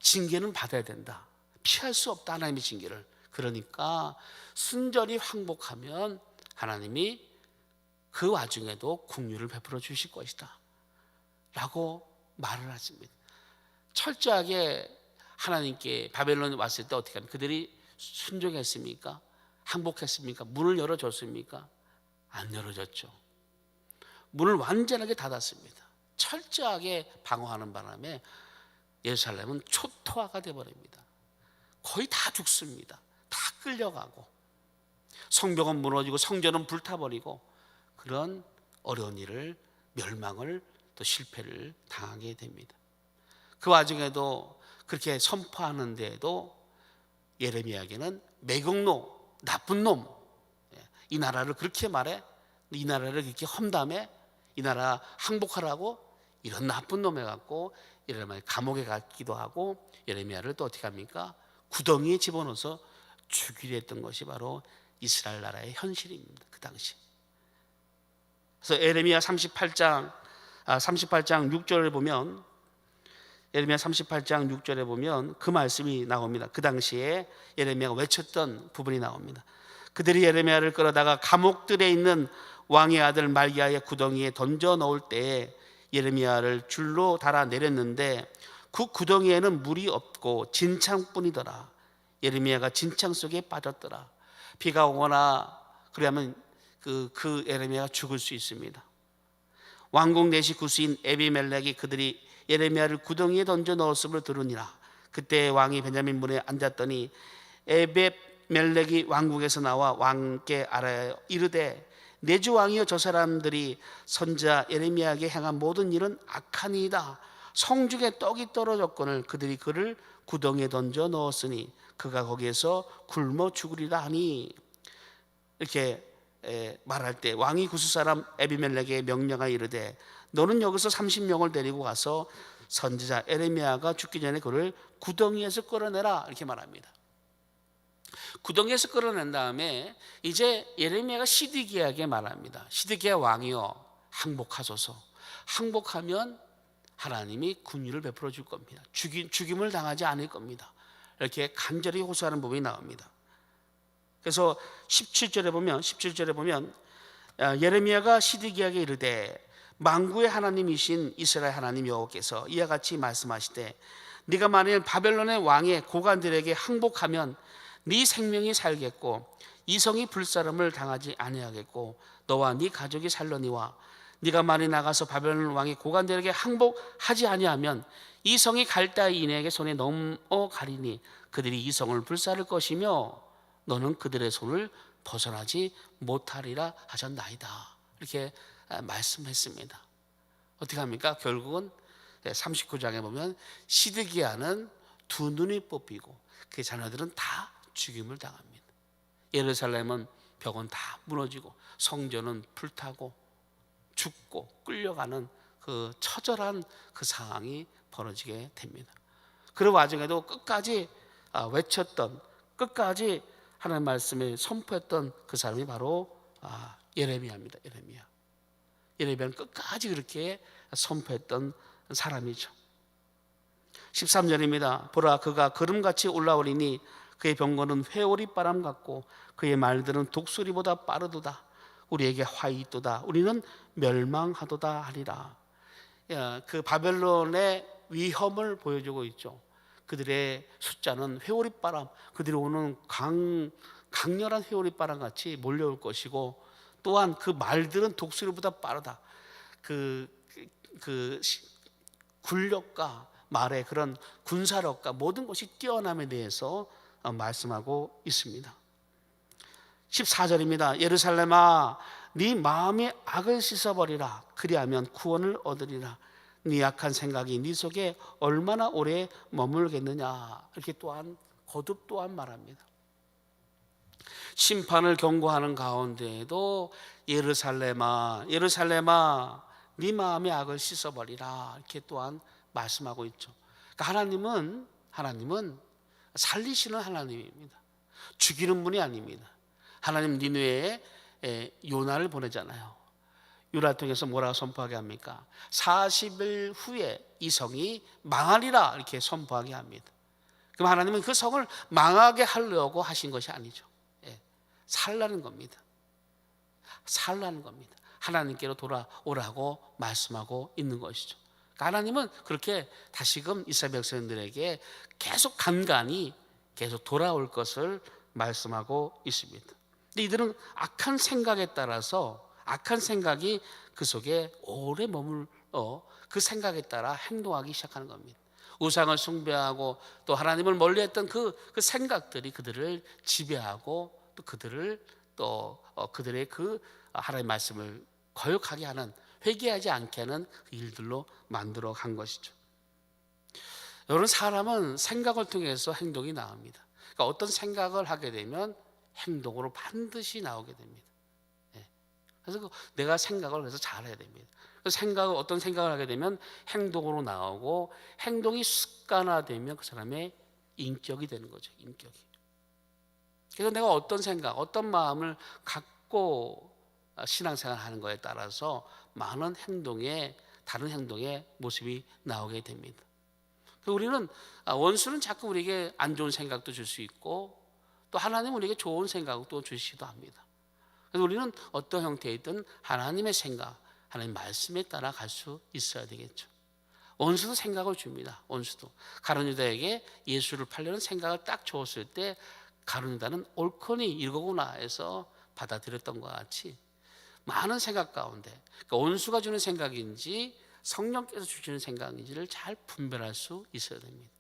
징계는 받아야 된다. 피할 수 없다, 하나님의 징계를. 그러니까 순전히 항복하면 하나님이 그 와중에도 긍휼을 베풀어 주실 것이다 라고 말을 하십니다. 철저하게 하나님께 바벨론에 왔을 때 어떻게 합니까? 그들이 순종했습니까? 항복했습니까? 문을 열어줬습니까? 안 열어줬죠. 문을 완전하게 닫았습니다. 철저하게 방어하는 바람에 예루살렘은 초토화가 되어버립니다. 거의 다 죽습니다. 다 끌려가고, 성벽은 무너지고 성전은 불타버리고, 그런 어려운 일을, 멸망을, 또 실패를 당하게 됩니다. 그 와중에도 그렇게 선포하는데도 예레미야에게는 매국노, 나쁜 놈, 이 나라를 그렇게 말해, 이 나라를 그렇게 험담해, 이 나라 항복하라고, 이런 나쁜 놈 해갖고 예레미야 감옥에 갔기도 하고, 예레미야를 또 어떻게 합니까? 구덩이에 집어넣어서 죽이려 했던 것이 바로 이스라엘 나라의 현실입니다. 그 당시. 그래서 예레미야 38장 6절을 보면, 예레미야 38장 6절에 보면 그 말씀이 나옵니다. 그 당시에 예레미야가 외쳤던 부분이 나옵니다. 그들이 예레미야를 끌어다가 감옥들에 있는 왕의 아들 말기야의 구덩이에 던져 넣을 때에 예레미야를 줄로 달아 내렸는데 그 구덩이에는 물이 없고 진창뿐이더라. 예레미야가 진창 속에 빠졌더라. 비가 오거나 그러면 그 예레미야가 죽을 수 있습니다. 왕궁 내시 구수인 에비멜렉이 그들이 예레미야를 구덩이에 던져 넣었음을 들으니라. 그때 왕이 베냐민 문에 앉았더니 에비멜렉이 왕궁에서 나와 왕께 알아요 이르되 내 주 왕이여, 저 사람들이 선지자 예레미야에게 행한 모든 일은 악하니이다. 성중에 떡이 떨어졌거늘 그들이 그를 구덩이에 던져 넣었으니 그가 거기에서 굶어 죽으리라 하니, 이렇게 말할 때 왕이 구스 사람 에비멜렉에게 명령하여 이르되 너는 여기서 30명을 데리고 가서 선지자 예레미야가 죽기 전에 그를 구덩이에서 끌어내라, 이렇게 말합니다. 구덩이에서 끌어낸 다음에 이제 예레미야가 시드기야에게 말합니다. 시드기야 왕이여, 항복하소서. 항복하면 하나님이 긍휼을 베풀어 줄 겁니다. 죽임을 당하지 않을 겁니다. 이렇게 간절히 호소하는 부분이 나옵니다. 그래서 17절에 보면 예레미야가 시드기야에게 이르되 만구의 하나님이신 이스라엘 하나님 여호와께서 이와 같이 말씀하시되 네가 만일 바벨론의 왕의 고관들에게 항복하면 네 생명이 살겠고 이성이 불사름을 당하지 아니하겠고 너와 네 가족이 살려니와 네가 많이 나가서 바벨론 왕의 고관들에게 항복하지 아니하면 이 성이 갈대아인에게 손에 넘어가리니 그들이 이 성을 불사를 것이며 너는 그들의 손을 벗어나지 못하리라 하셨나이다. 이렇게 말씀했습니다. 어떻게 합니까? 결국은 39장에 보면 시드기야는 두 눈이 뽑히고 그 자녀들은 다 죽임을 당합니다. 예루살렘은 벽은 다 무너지고 성전은 불타고 죽고 끌려가는 그 처절한 그 상황이 벌어지게 됩니다. 그 와중에도 끝까지 외쳤던, 끝까지 하나님 말씀을 선포했던 그 사람이 바로 예레미야입니다. 예레미야는 끝까지 그렇게 선포했던 사람이죠. 13절입니다. 보라, 그가 구름같이 올라오리니 그의 병거는 회오리 바람 같고 그의 말들은 독수리보다 빠르도다. 우리에게 화이 있도다. 우리는 멸망하도다 하리라. 그 바벨론의 위험을 보여주고 있죠. 그들의 숫자는 회오리 바람, 그들이 오는 강렬한 회오리 바람 같이 몰려올 것이고, 또한 그 말들은 독수리보다 빠르다. 그 군력과 말의 그런 군사력과 모든 것이 뛰어남에 대해서 말씀하고 있습니다. 14절입니다. 예루살렘아, 네 마음의 악을 씻어버리라. 그리하면 구원을 얻으리라. 네 악한 생각이 네 속에 얼마나 오래 머물겠느냐. 이렇게 또한 거듭 또한 말합니다. 심판을 경고하는 가운데에도 예루살렘아, 예루살렘아, 네 마음의 악을 씻어버리라. 이렇게 또한 말씀하고 있죠. 그러니까 하나님은 살리시는 하나님입니다. 죽이는 분이 아닙니다. 하나님 니느웨에 요나를 보내잖아요. 요나를 통해서 뭐라고 선포하게 합니까? 40일 후에 이 성이 망하리라 이렇게 선포하게 합니다. 그럼 하나님은 그 성을 망하게 하려고 하신 것이 아니죠. 살라는 겁니다. 살라는 겁니다. 하나님께로 돌아오라고 말씀하고 있는 것이죠. 그러니까 하나님은 그렇게 다시금 이스라엘 백성들에게 계속 간간히 계속 돌아올 것을 말씀하고 있습니다. 근데 이들은 악한 생각에 따라서 악한 생각이 그 속에 오래 머물러 그 생각에 따라 행동하기 시작하는 겁니다. 우상을 숭배하고 또 하나님을 멀리했던 그 생각들이 그들을 지배하고 또 그들을 그들의 그 하나님의 말씀을 거역하게 하는, 회개하지 않게 하는 그 일들로 만들어 간 것이죠. 여러분, 사람은 생각을 통해서 행동이 나옵니다. 그러니까 어떤 생각을 하게 되면 행동으로 반드시 나오게 됩니다. 그래서 내가 생각을 해서 잘해야 됩니다. 어떤 생각을 하게 되면 행동으로 나오고, 행동이 습관화되면 그 사람의 인격이 되는 거죠. 인격이. 그래서 내가 어떤 생각, 어떤 마음을 갖고 신앙생활을 하는 거에 따라서 많은 다른 행동의 모습이 나오게 됩니다. 우리는 원수는 자꾸 우리에게 안 좋은 생각도 줄 수 있고, 또 하나님은 우리에게 좋은 생각도 주시기도 합니다. 그래서 우리는 어떤 형태이든 하나님의 생각, 하나님 말씀에 따라 갈 수 있어야 되겠죠. 원수도 생각을 줍니다. 원수도 가룟 유다에게 예수를 팔려는 생각을 딱 줬을 때 가룟 유다는 옳거니 이거구나 해서 받아들였던 것 같이 많은 생각 가운데, 그러니까 원수가 주는 생각인지 성령께서 주시는 생각인지를 잘 분별할 수 있어야 됩니다.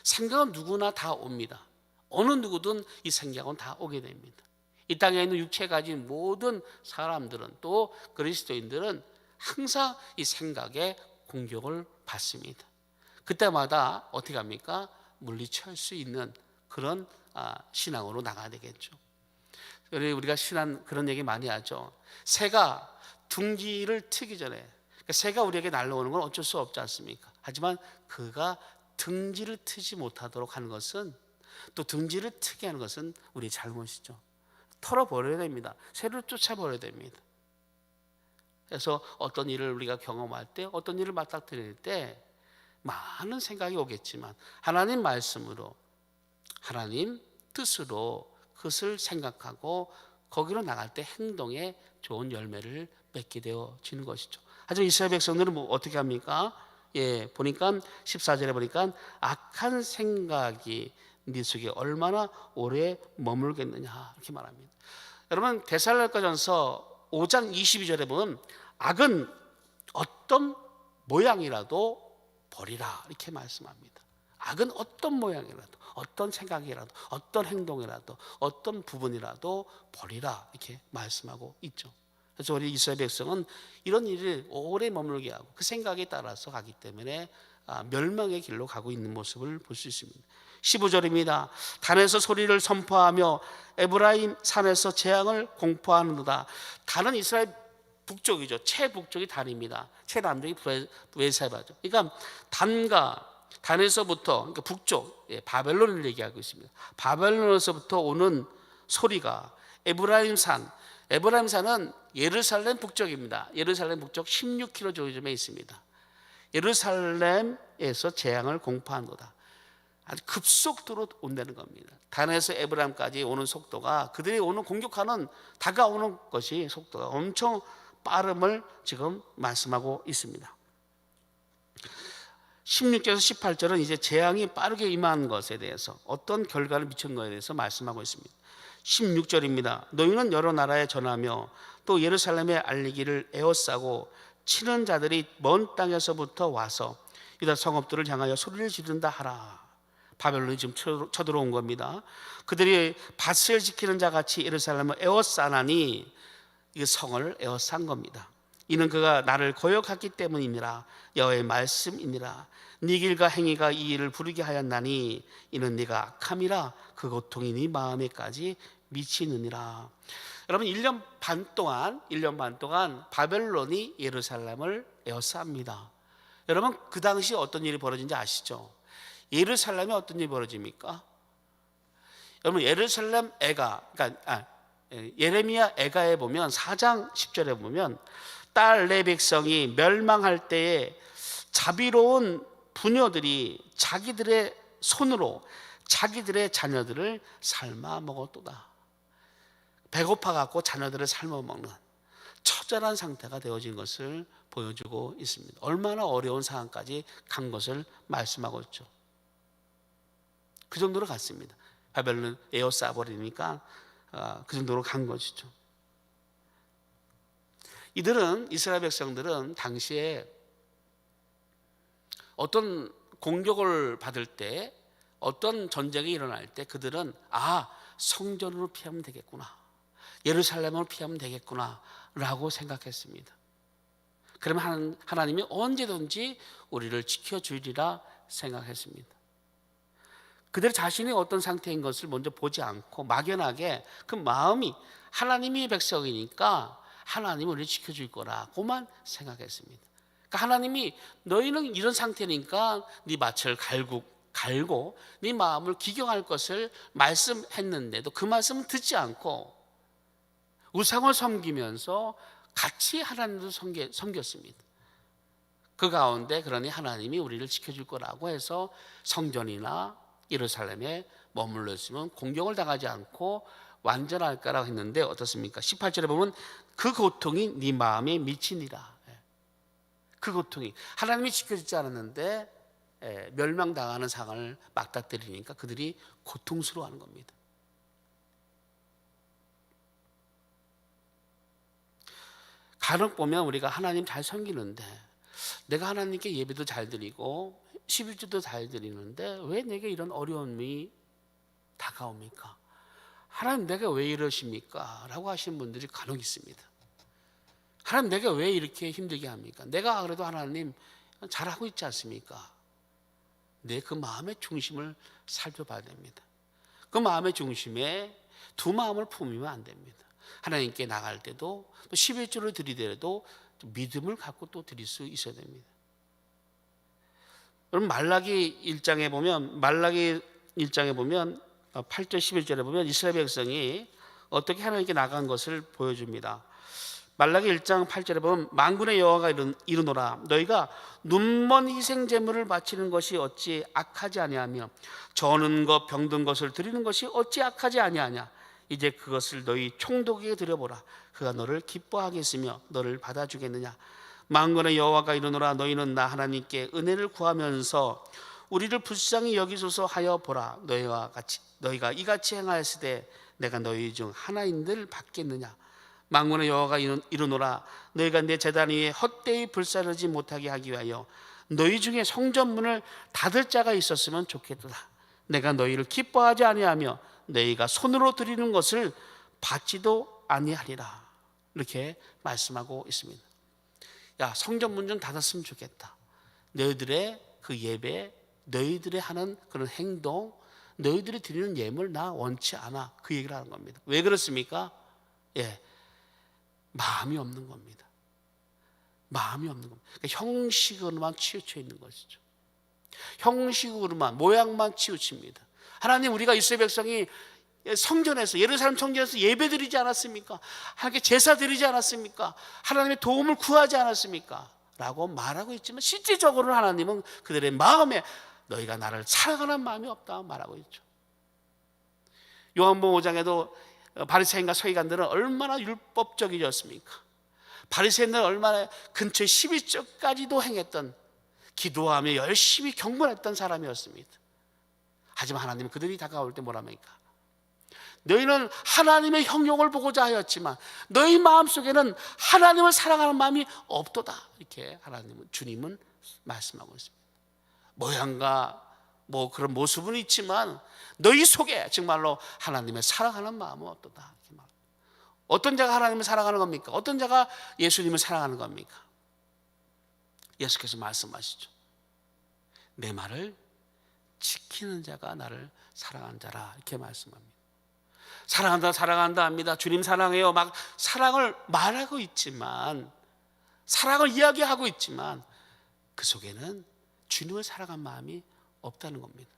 생각은 누구나 다 옵니다. 어느 누구든 이 생각은 다 오게 됩니다. 이 땅에 있는 육체 가진 모든 사람들은, 또 그리스도인들은 항상 이 생각에 공격을 받습니다. 그때마다 어떻게 합니까? 물리칠 수 있는 그런 신앙으로 나가야 되겠죠. 우리가 신앙 그런 얘기 많이 하죠. 새가 둥지를 트기 전에, 그러니까 새가 우리에게 날아오는 건 어쩔 수 없지 않습니까? 하지만 그가 둥지를 트지 못하도록 하는 것은, 또 둥지를 트게 하는 것은 우리의 잘못이죠. 털어버려야 됩니다. 새를 쫓아버려야 됩니다. 그래서 어떤 일을 우리가 경험할 때, 어떤 일을 맞닥뜨릴 때 많은 생각이 오겠지만 하나님 말씀으로, 하나님 뜻으로 그것을 생각하고 거기로 나갈 때 행동에 좋은 열매를 맺게 되어지는 것이죠. 하지만 이스라엘 백성들은 어떻게 합니까? 보니까 14절에 보니까 악한 생각이 네 속에 얼마나 오래 머물겠느냐 이렇게 말합니다. 여러분, 데살로니가전서 5장 22절에 보면 악은 어떤 모양이라도 버리라 이렇게 말씀합니다. 악은 어떤 모양이라도, 어떤 생각이라도, 어떤 행동이라도, 어떤 부분이라도 버리라 이렇게 말씀하고 있죠. 그래서 우리 이스라엘 백성은 이런 일을 오래 머물게 하고 그 생각에 따라서 가기 때문에 멸망의 길로 가고 있는 모습을 볼 수 있습니다. 15절입니다. 단에서 소리를 선포하며 에브라임 산에서 재앙을 공포하는도다. 단은 이스라엘 북쪽이죠. 최북쪽이 단입니다. 최남쪽이 브에세바죠. 그러니까 단에서부터 그러니까 북쪽 바벨론을 얘기하고 있습니다. 바벨론에서부터 오는 소리가 에브라임산은 예루살렘 북쪽입니다. 예루살렘 북쪽 16km 있습니다. 예루살렘에서 재앙을 공포한도다. 아주 급속도로 온다는 겁니다. 단에서 에브라임까지 오는 속도가 그들이 오는 공격하는 다가오는 것이 속도가 엄청 빠름을 지금 말씀하고 있습니다. 16절에서 18절은 이제 재앙이 빠르게 임한 것에 대해서 어떤 결과를 미친 것에 대해서 말씀하고 있습니다. 16절입니다. 너희는 여러 나라에 전하며 또 예루살렘에 알리기를 에워싸고 치는 자들이 먼 땅에서부터 와서 유다 성읍들을 향하여 소리를 지른다 하라. 바벨론이 지금 쳐들어온 겁니다. 그들이 밭을 지키는 자같이 예루살렘을 에워싸나니 이 성을 에워싼 겁니다. 이는 그가 나를 거역했기 때문이니라. 여호와의 말씀이니라. 네 길과 행위가 이 일을 부르게 하였나니 이는 네가 악함이라. 그 고통이 네 마음에까지 미치느니라. 여러분 1년 반 동안 바벨론이 예루살렘을 에워쌉니다. 여러분 그 당시 어떤 일이 벌어진지 아시죠? 예루살렘에 어떤 일이 벌어집니까? 여러분 예루살렘 예레미야 애가에 보면 4장 10절에 보면 딸 내 백성이 멸망할 때에 자비로운 부녀들이 자기들의 손으로 자기들의 자녀들을 삶아 먹었도다. 배고파 갖고 자녀들을 삶아 먹는 처절한 상태가 되어진 것을 보여주고 있습니다. 얼마나 어려운 상황까지 간 것을 말씀하고 있죠. 그 정도로 갔습니다. 바벨론 에워싸버리니까 그 정도로 간 것이죠. 이스라엘 백성들은 당시에 어떤 공격을 받을 때, 어떤 전쟁이 일어날 때 그들은 성전으로 피하면 되겠구나, 예루살렘으로 피하면 되겠구나 라고 생각했습니다. 그러면 하나님이 언제든지 우리를 지켜주리라 생각했습니다. 그들 자신이 어떤 상태인 것을 먼저 보지 않고 막연하게 그 마음이 하나님이 백성이니까 하나님은 우리를 지켜줄 거라고만 생각했습니다. 그러니까 하나님이 너희는 이런 상태니까 네 밭을 갈고 네 마음을 기경할 것을 말씀했는데도 그 말씀을 듣지 않고 우상을 섬기면서 같이 하나님도 섬겼습니다. 그 가운데 그러니 하나님이 우리를 지켜줄 거라고 해서 성전이나 예루살렘에 머물러 있으면 공격을 당하지 않고 완전할 거라고 했는데 어떻습니까? 18절에 보면 그 고통이 네 마음에 미치니라. 그 고통이 하나님이 지켜주지 않았는데 멸망당하는 상황을 맞닥뜨리니까 그들이 고통스러워하는 겁니다. 간혹 보면 우리가 하나님 잘 섬기는데 내가 하나님께 예배도 잘 드리고 11주도 잘 드리는데 왜 내게 이런 어려움이 다가옵니까? 하나님 내가 왜 이러십니까? 라고 하시는 분들이 간혹 있습니다. 하나님 내가 왜 이렇게 힘들게 합니까? 내가 그래도 하나님 잘하고 있지 않습니까? 내 그 마음의 중심을 살펴봐야 됩니다. 그 마음의 중심에 두 마음을 품으면 안 됩니다. 하나님께 나갈 때도 또 11조를 드리더라도 믿음을 갖고 또 드릴 수 있어야 됩니다. 여러분 말라기 1장에 보면 8절 11절에 보면 이스라엘 백성이 어떻게 하나님께 나간 것을 보여줍니다. 말라기 1장 8절에 보면 만군의 여호와가 이르노라 너희가 눈먼 희생 제물을 바치는 것이 어찌 악하지 아니하며 저는 것 병든 것을 드리는 것이 어찌 악하지 아니하냐. 이제 그것을 너희 총독에게 드려보라. 그가 너를 기뻐하겠으며 너를 받아주겠느냐. 만군의 여호와가 이르노라 너희는 나 하나님께 은혜를 구하면서 우리를 불쌍히 여기소서 하여 보라. 너희가 이같이 행하였을 때 내가 너희 중 하나인들 받겠느냐. 만군의 여호와가 이르노라 너희가 내 제단 위에 헛되이 불사르지 못하게 하기 위하여 너희 중에 성전문을 닫을 자가 있었으면 좋겠도다. 내가 너희를 기뻐하지 아니하며 너희가 손으로 드리는 것을 받지도 아니하리라. 이렇게 말씀하고 있습니다. 야, 성전문 좀 닫았으면 좋겠다. 너희들의 그 예배, 너희들의 하는 그런 행동, 너희들이 드리는 예물 나 원치 않아. 그 얘기를 하는 겁니다. 왜 그렇습니까? 마음이 없는 겁니다. 마음이 없는 겁니다. 그러니까 형식으로만 치우쳐 있는 것이죠. 형식으로만, 모양만 치우칩니다. 하나님, 우리가 이스라엘 백성이 성전에서, 예루살렘 성전에서 예배 드리지 않았습니까? 하나님께 제사 드리지 않았습니까? 하나님의 도움을 구하지 않았습니까? 라고 말하고 있지만 실질적으로는 하나님은 그들의 마음에 너희가 나를 사랑하는 마음이 없다 말하고 있죠. 요한복음 5장에도 바리새인과 서기관들은 얼마나 율법적이었습니까? 바리새인들은 얼마나 근처에 12조까지도 행했던, 기도하며 열심히 경건했던 사람이었습니다. 하지만 하나님은 그들이 다가올 때 뭐라 합니까? 너희는 하나님의 형용을 보고자 하였지만 너희 마음속에는 하나님을 사랑하는 마음이 없도다. 이렇게 주님은 말씀하고 있습니다. 모양과 그런 모습은 있지만 너희 속에 정말로 하나님의 사랑하는 마음은 없도다. 이렇게 말합니다. 어떤 자가 하나님을 사랑하는 겁니까? 어떤 자가 예수님을 사랑하는 겁니까? 예수께서 말씀하시죠. 내 말을 지키는 자가 나를 사랑한 자라. 이렇게 말씀합니다. 사랑한다, 사랑한다 합니다. 주님 사랑해요. 막 사랑을 말하고 있지만, 사랑을 이야기하고 있지만 그 속에는 주님을 사랑한 마음이 없다는 겁니다.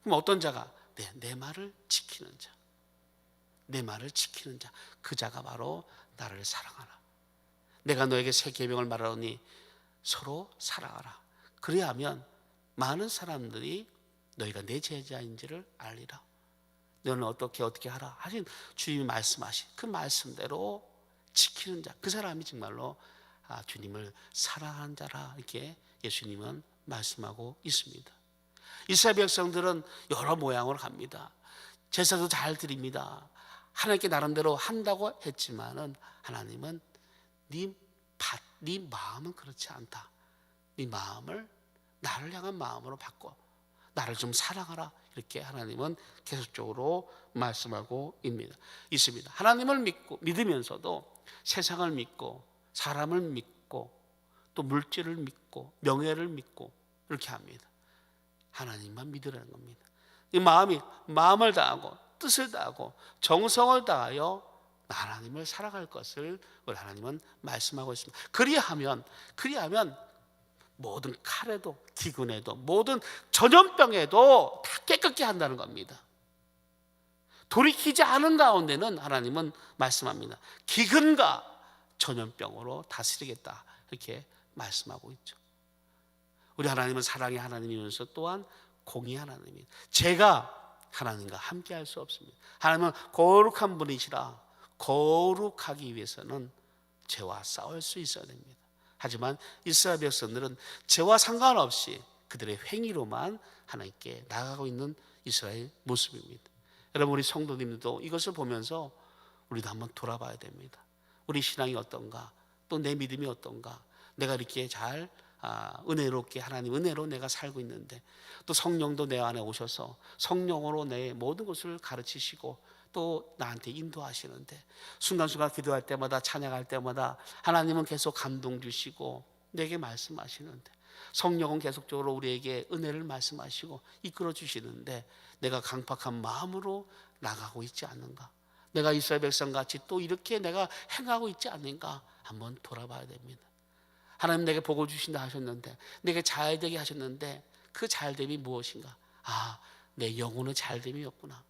그럼 어떤 자가 내 말을 지키는 자, 내 말을 지키는 자, 그 자가 바로 나를 사랑하라. 내가 너에게 새 계명을 말하노니 서로 사랑하라. 그래야면 많은 사람들이 너희가 내 제자인지를 알리라. 너는 어떻게 하라 하신 주님이 말씀하신 그 말씀대로 지키는 자, 그 사람이 정말로 주님을 사랑하는 자라. 이렇게 예수님은 말씀하고 있습니다. 이스라엘 백성들은 여러 모양으로 갑니다. 제사도 잘 드립니다. 하나님께 나름대로 한다고 했지만은 하나님은 네 마음은 그렇지 않다. 네 마음을 나를 향한 마음으로 바꿔. 나를 좀 사랑하라. 이렇게 하나님은 계속적으로 말씀하고 있습니다. 하나님을 믿으면서도 세상을 믿고 사람을 믿고 또 물질을 믿고 명예를 믿고 이렇게 합니다. 하나님만 믿으라는 겁니다. 이 마음을 다하고 뜻을 다하고 정성을 다하여 하나님을 사랑할 것을 우리 하나님은 말씀하고 있습니다. 그리하면 모든 칼에도 기근에도 모든 전염병에도 다 깨끗게 한다는 겁니다. 돌이키지 않은 가운데는 하나님은 말씀합니다. 기근과 전염병으로 다스리겠다. 이렇게 말씀하고 있죠. 우리 하나님은 사랑의 하나님이면서 또한 공의 하나님입니다. 제가 하나님과 함께 할 수 없습니다. 하나님은 거룩한 분이시라. 거룩하기 위해서는 죄와 싸울 수 있어야 됩니다. 하지만 이스라엘 백성들은 죄와 상관없이 그들의 행위로만 하나님께 나아가고 있는 이스라엘 모습입니다. 여러분, 우리 성도님들도 이것을 보면서 우리도 한번 돌아봐야 됩니다. 우리 신앙이 어떤가? 또 내 믿음이 어떤가? 내가 이렇게 잘 은혜롭게 하나님 은혜로 내가 살고 있는데 또 성령도 내 안에 오셔서 성령으로 내 모든 것을 가르치시고 또 나한테 인도하시는데 순간순간 기도할 때마다 찬양할 때마다 하나님은 계속 감동 주시고 내게 말씀하시는데 성령은 계속적으로 우리에게 은혜를 말씀하시고 이끌어 주시는데 내가 강팍한 마음으로 나가고 있지 않는가? 내가 이스라엘 백성같이 또 이렇게 내가 행하고 있지 않는가? 한번 돌아봐야 됩니다. 하나님 내게 복을 주신다 하셨는데 내게 잘되게 하셨는데 그 잘됨이 무엇인가? 내 영혼의 잘됨이었구나.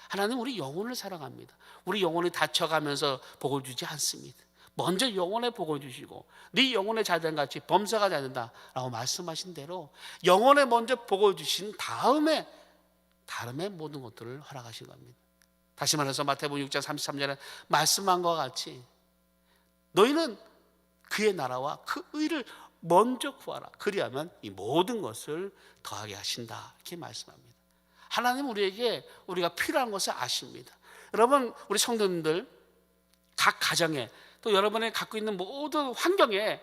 하나님 우리 영혼을 사랑합니다. 우리 영혼이 다쳐가면서 복을 주지 않습니다. 먼저 영혼의 복을 주시고 네 영혼의 잘됨 같이 범사가 잘된다라고 말씀하신 대로 영혼에 먼저 복을 주신 다음에 모든 것들을 허락하신 겁니다. 다시 말해서 마태복음 6장 33절에 말씀한 것과 같이 너희는 그의 나라와 그 의를 먼저 구하라. 그리하면 이 모든 것을 더하게 하신다. 이렇게 말씀합니다. 하나님 우리에게 우리가 필요한 것을 아십니다. 여러분, 우리 성도님들 각 가정에 또 여러분이 갖고 있는 모든 환경에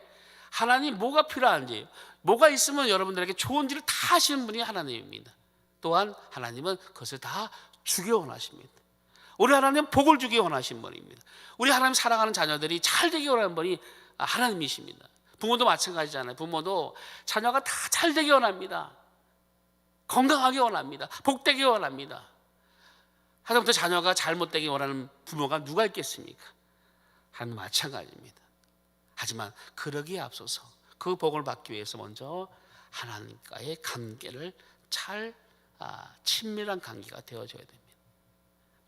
하나님 뭐가 필요한지, 뭐가 있으면 여러분들에게 좋은 일을 다 하시는 분이 하나님입니다. 또한 하나님은 그것을 다 주기 원하십니다. 우리 하나님은 복을 주기 원하신 분입니다. 우리 하나님 사랑하는 자녀들이 잘 되기 원하는 분이 하나님이십니다. 부모도 마찬가지잖아요. 부모도 자녀가 다 잘 되기 원합니다. 건강하기 원합니다. 복되기 원합니다. 하다못해 자녀가 잘못되기 원하는 부모가 누가 있겠습니까? 하나님 마찬가지입니다. 하지만 그러기에 앞서서 그 복을 받기 위해서 먼저 하나님과의 관계를 잘 친밀한 관계가 되어져야 됩니다.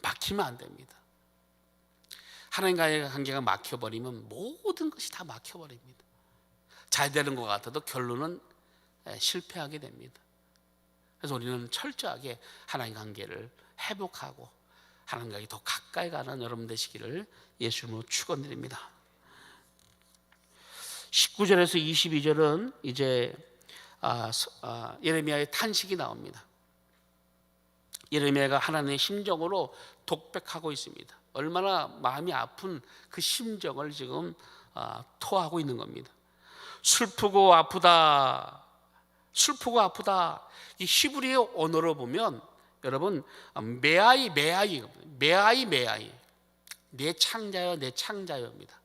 막히면 안 됩니다. 하나님과의 관계가 막혀버리면 모든 것이 다 막혀버립니다. 잘 되는 것 같아도 결론은 실패하게 됩니다. 그래서 우리는 철저하게 하나님 관계를 회복하고 하나님과 더 가까이 가는 여러분 되시기를 예수님으로 축원드립니다. 19절에서 22절은 이제 예레미야의 탄식이 나옵니다. 예레미야가 하나님의 심정으로 독백하고 있습니다. 얼마나 마음이 아픈 그 심정을 지금 토하고 있는 겁니다. 슬프고 아프다, 슬프고 아프다. 이 히브리어 언어로 보면 여러분 메아이 내 창자여 내 창자여입니다.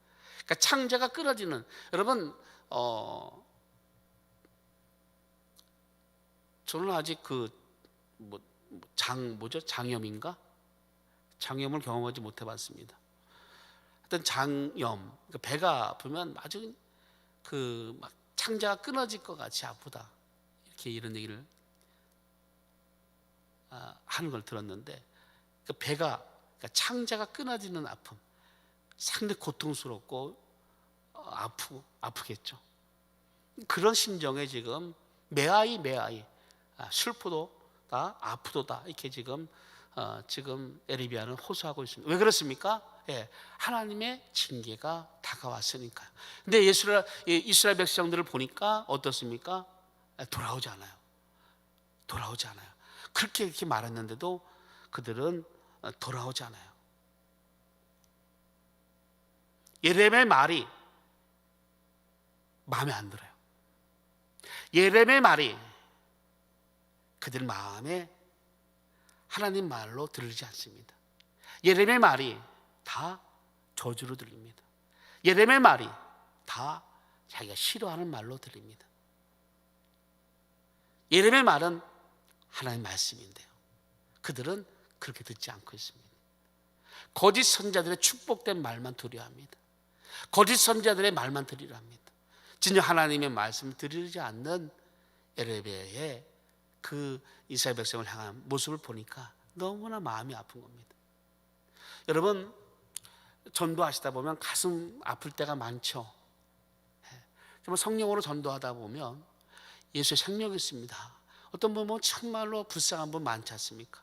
그러니까 창자가 끊어지는, 여러분 저는 아직 장염인가? 장염을 경험하지 못해봤습니다. 어떤 장염, 그러니까 배가 아프면 아주 막 창자가 끊어질 것 같이 아프다, 이렇게 이런 얘기를 하는 걸 들었는데, 그러니까 창자가 끊어지는 아픔, 상당히 고통스럽고 아프겠죠. 그런 심정에 지금 메아이 슬프도다 아프도다 이렇게 지금 에레미야는 호소하고 있습니다. 왜 그렇습니까? 하나님의 징계가 다가왔으니까요. 근데 이스라엘 백성들을 보니까 어떻습니까? 돌아오지 않아요. 그렇게 이렇게 말했는데도 그들은 돌아오지 않아요. 예레미야의 말이 마음에 안 들어요. 예레미야의 말이 그들 마음에 하나님 말로 들리지 않습니다. 예레미야의 말이 다 저주로 들립니다. 예레미야의 말이 다 자기가 싫어하는 말로 들립니다. 예레미야의 말은 하나님의 말씀인데요, 그들은 그렇게 듣지 않고 있습니다. 거짓 선자들의 축복된 말만 두려워합니다. 거짓 선자들의 말만 들으려 합니다. 진정 하나님의 말씀을 들으지 않는 에레미야의 그 이스라엘 백성을 향한 모습을 보니까 너무나 마음이 아픈 겁니다. 여러분, 전도하시다 보면 가슴 아플 때가 많죠. 정말 성령으로 전도하다 보면 예수의 생명이 있습니다. 어떤 분은 정말로 불쌍한 분 많지 않습니까?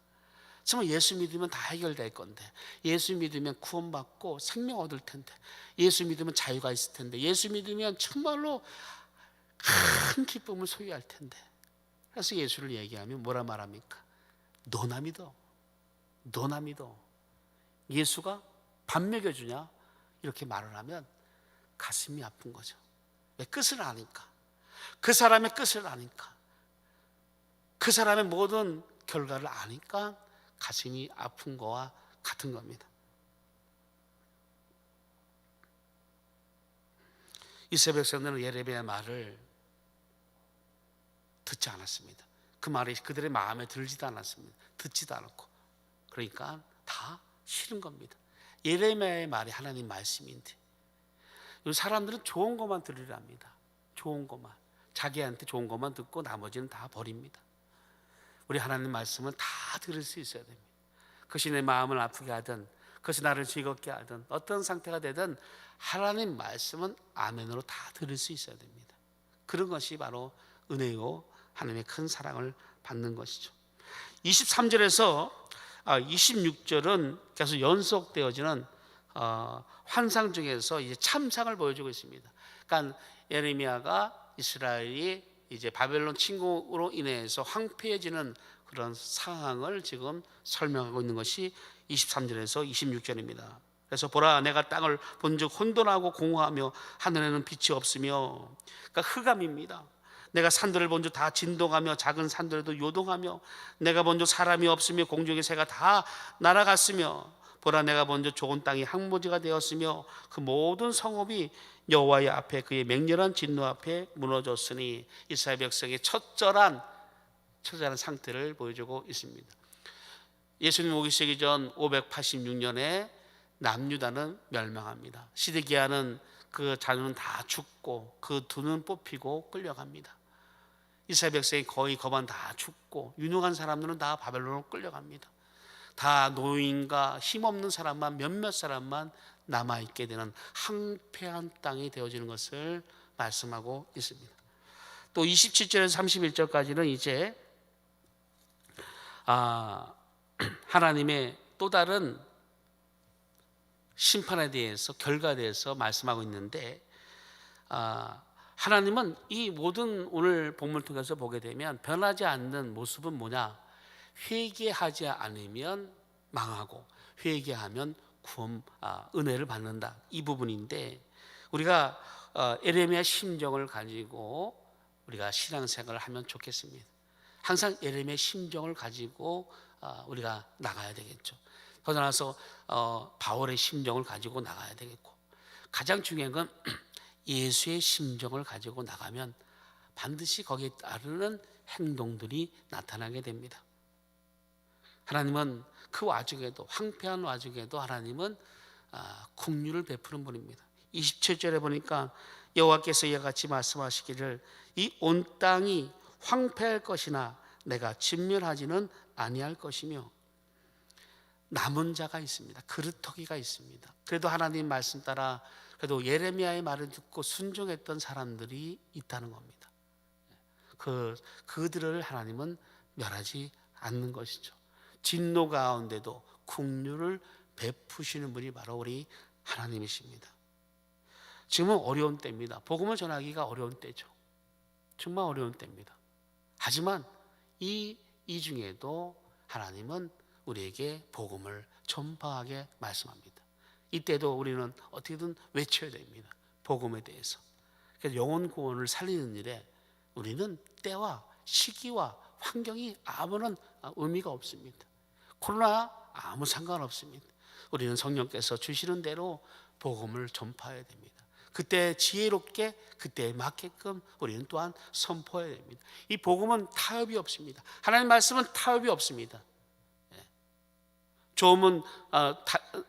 정말 예수 믿으면 다 해결될 건데, 예수 믿으면 구원받고 생명 얻을 텐데, 예수 믿으면 자유가 있을 텐데, 예수 믿으면 정말로 큰 기쁨을 소유할 텐데, 그래서 예수를 얘기하면 뭐라 말합니까? 너나 믿어. 예수가 밥 먹여주냐? 이렇게 말을 하면 가슴이 아픈 거죠. 왜? 끝을 아니까. 그 사람의 끝을 아니까. 그 사람의 모든 결과를 아니까 가슴이 아픈 거와 같은 겁니다. 이스라엘 백성들은 예레미야의 말을 듣지 않았습니다. 그 말이 그들의 마음에 들지도 않았습니다. 듣지도 않았고, 그러니까 다 싫은 겁니다. 예레미야의 말이 하나님 말씀인데, 이 사람들은 좋은 것만 들으려 합니다. 좋은 것만, 자기한테 좋은 것만 듣고 나머지는 다 버립니다. 우리 하나님 말씀은 다 들을 수 있어야 됩니다. 그것이 내 마음을 아프게 하든, 그것이 나를 즐겁게 하든, 어떤 상태가 되든 하나님 말씀은 아멘으로 다 들을 수 있어야 됩니다. 그런 것이 바로 은혜요, 하나님의 큰 사랑을 받는 것이죠. 23절에서 26절은 계속 연속되어지는 환상 중에서 이제 참상을 보여주고 있습니다. 그러니까 예레미야가 이스라엘이 이제 바벨론 침공으로 인해서 황폐해지는 그런 상황을 지금 설명하고 있는 것이 23절에서 26절입니다. 그래서 보라, 내가 땅을 본즉 혼돈하고 공허하며 하늘에는 빛이 없으며, 그러니까 흑암입니다. 내가 산들을 본즉 다 진동하며 작은 산들에도 요동하며, 내가 본즉 사람이 없으며 공중의 새가 다 날아갔으며, 보라, 내가 본즉 좋은 땅이 항모지가 되었으며 그 모든 성읍이 여호와의 앞에 그의 맹렬한 진노 앞에 무너졌으니, 이스라엘 백성의 처절한 상태를 보여주고 있습니다. 예수님 오기 시기 전 586년에 남유다는 멸망합니다. 시드기야는 그 자녀는 다 죽고 그 두 눈 뽑히고 끌려갑니다. 이스라엘 백성이 거의 거반 다 죽고 유능한 사람들은 다 바벨론으로 끌려갑니다. 다 노인과 힘없는 사람만, 몇몇 사람만 남아있게 되는 황폐한 땅이 되어지는 것을 말씀하고 있습니다. 또 27절에서 31절까지는 이제 하나님의 또 다른 심판에 대해서, 결과에 대해서 말씀하고 있는데, 하나님은 이 모든 오늘 본문을 통해서 보게 되면 변하지 않는 모습은 뭐냐? 회개하지 않으면 망하고 회개하면 은혜를 받는다, 이 부분인데, 우리가 예레미야 심정을 가지고 우리가 신앙생활을 하면 좋겠습니다. 항상 예레미야 심정을 가지고 우리가 나가야 되겠죠. 그러나서 바울의 심정을 가지고 나가야 되겠고, 가장 중요한 건 예수의 심정을 가지고 나가면 반드시 거기에 따르는 행동들이 나타나게 됩니다. 하나님은 그 와중에도, 황폐한 와중에도 하나님은 긍휼을 베푸는 분입니다. 27절에 보니까 여호와께서 이와 같이 말씀하시기를, 이 온 땅이 황폐할 것이나 내가 진멸하지는 아니할 것이며, 남은 자가 있습니다. 그루터기가 있습니다. 그래도 하나님 말씀 따라 그래도 예레미야의 말을 듣고 순종했던 사람들이 있다는 겁니다. 그들을 하나님은 멸하지 않는 것이죠. 진노 가운데도 긍휼을 베푸시는 분이 바로 우리 하나님이십니다. 지금은 어려운 때입니다. 복음을 전하기가 어려운 때죠. 정말 어려운 때입니다. 하지만 이 중에도 하나님은 우리에게 복음을 전파하게 말씀합니다. 이때도 우리는 어떻게든 외쳐야 됩니다. 복음에 대해서. 그래서 영혼 구원을 살리는 일에 우리는 때와 시기와 환경이 아무런 의미가 없습니다. 코로나 아무 상관없습니다. 우리는 성령께서 주시는 대로 복음을 전파해야 됩니다. 그때 지혜롭게, 그때에 맞게끔 우리는 또한 선포해야 됩니다. 이 복음은 타협이 없습니다. 하나님 말씀은 타협이 없습니다. 좋으면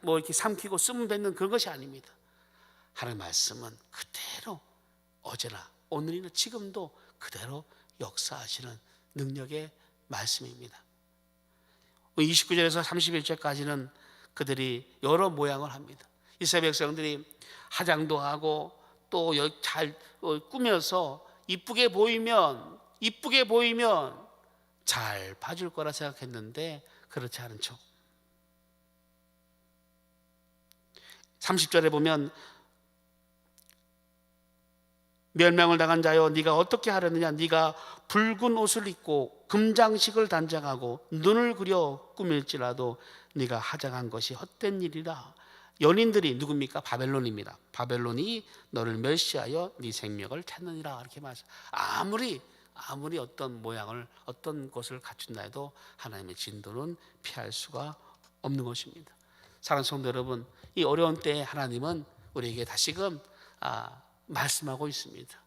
뭐 이렇게 삼키고 쓰면 뱉는 그런 것이 아닙니다. 하나님 말씀은 그대로 어제나 오늘이나 지금도 그대로 역사하시는 능력의 말씀입니다. 29절에서 31절까지는 그들이 여러 모양을 합니다. 이스라엘 백성들이 화장도 하고 또 잘 꾸며서 이쁘게 보이면 잘 봐줄 거라 생각했는데 그렇지 않은 척. 30절에 보면 멸망을 당한 자여, 네가 어떻게 하려느냐? 네가 붉은 옷을 입고 금장식을 단장하고 눈을 그려 꾸밀지라도 네가 하장한 것이 헛된 일이라. 연인들이 누굽니까? 바벨론입니다. 바벨론이 너를 멸시하여 네 생명을 찾느니라, 이렇게 말씀. 아무리 어떤 모양을, 어떤 것을 갖춘다 해도 하나님의 진도는 피할 수가 없는 것입니다. 사랑하는 성도 여러분, 이 어려운 때에 하나님은 우리에게 다시금 말씀하고 있습니다.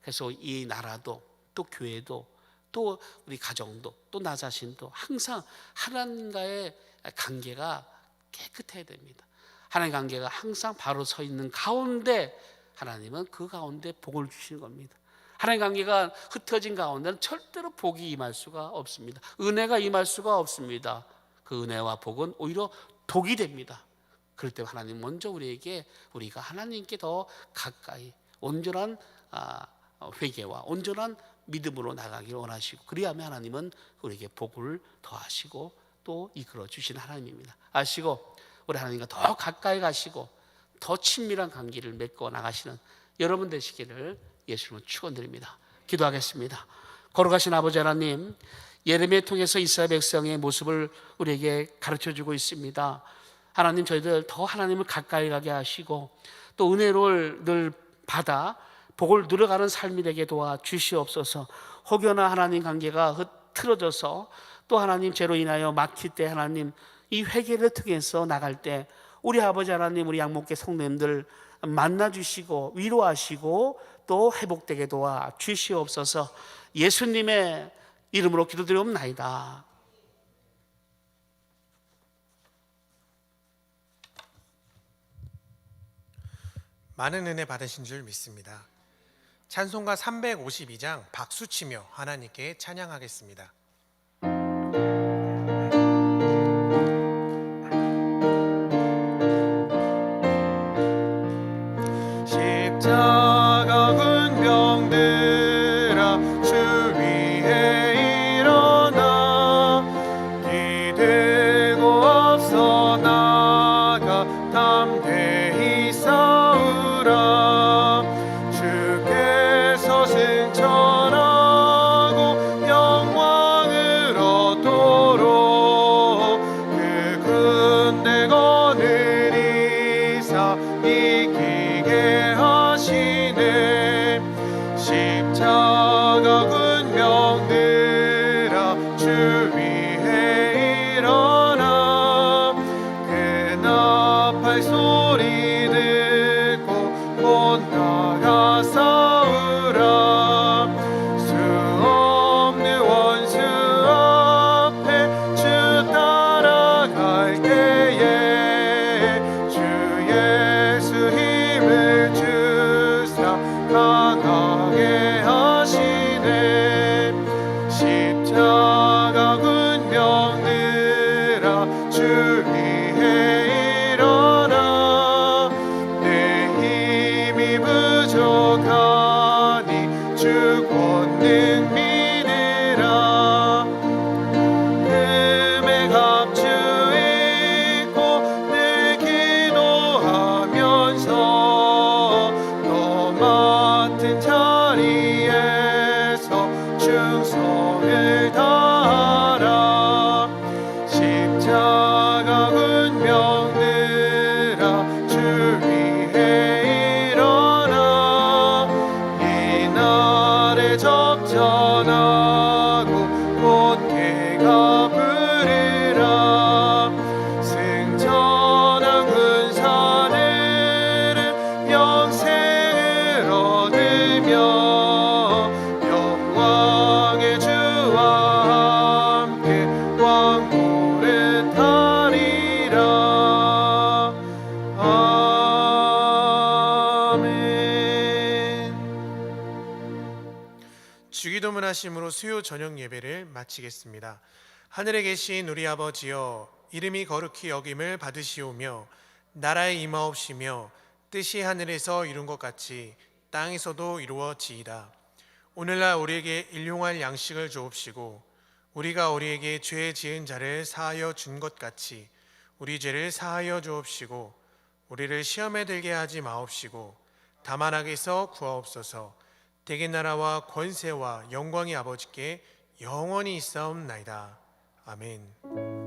그래서 이 나라도, 또 교회도, 또 우리 가정도, 또 나 자신도 항상 하나님과의 관계가 깨끗해야 됩니다. 하나님 관계가 항상 바로 서 있는 가운데 하나님은 그 가운데 복을 주시는 겁니다. 하나님 관계가 흩어진 가운데는 절대로 복이 임할 수가 없습니다. 은혜가 임할 수가 없습니다. 그 은혜와 복은 오히려 독이 됩니다. 그럴 때 하나님 먼저 우리가 하나님께 더 가까이 온전한 회개와 온전한 믿음으로 나가기를 원하시고, 그리하면 하나님은 우리에게 복을 더하시고 또 이끌어 주시는 하나님입니다. 아시고 우리 하나님과 더 가까이 가시고 더 친밀한 관계를 맺고 나가시는 여러분 되시기를 예수님으로 축원드립니다. 기도하겠습니다. 거룩하신 아버지 하나님, 예레미야 통해서 이스라엘 백성의 모습을 우리에게 가르쳐주고 있습니다. 하나님 저희들 더 하나님을 가까이 가게 하시고 또 은혜를 늘 받아 복을 누려가는 삶이 되게 도와 주시옵소서. 혹여나 하나님 관계가 흐트러져서 또 하나님 죄로 인하여 막힐 때 하나님 이 회개를 통해서 나갈 때 우리 아버지 하나님 우리 양목계 성도님들 만나주시고 위로하시고 또 회복되게 도와 주시옵소서. 예수님의 이름으로 기도드리옵나이다. 많은 은혜 받으신 줄 믿습니다. 찬송가 352장 박수치며 하나님께 찬양하겠습니다. 십자가 군병들아 주 위에 일어나 기들고 앞서 나가 담대히 싸우라. 주께서 승천하고 영광을 얻도록 그 군대 거느리사 이기게 하시네. 십자가 군병들아 주 위에 일어나 그 나팔 소리 듣고 곧 나가 싸우라. 수 없는 원수 앞에 주 따라갈 때에 주 예수 힘을 주사 강하게 하시네. 십자가 군병들아 주 위에 일어나 내 힘이 부족하니 주 권능 믿으라. 금에 갑주 입고 늘 기도하면서 너 맡은 자리에서 충성을 다하라. 십자가 군병들아 주 위에 일어나 이 날에 접전하고 곧 개가 부르라. 승천한 군사들은 영생을 얻으며 영광의 주와 함께 왕노를 타리라. 아멘. 주기도문 하심으로 수요 저녁 예배를 마치겠습니다. 하늘에 계신 우리 아버지여, 이름이 거룩히 여김을 받으시오며 나라에 임하옵시며 뜻이 하늘에서 이룬 것 같이 땅에서도 이루어지이다. 오늘날 우리에게 일용할 양식을 주옵시고 우리가 우리에게 죄 지은 자를 사하여 준 것 같이 우리 죄를 사하여 주옵시고 우리를 시험에 들게 하지 마옵시고 다만 악에서 구하옵소서. 대개 나라와 권세와 영광이 아버지께 영원히 있사옵나이다. 아멘.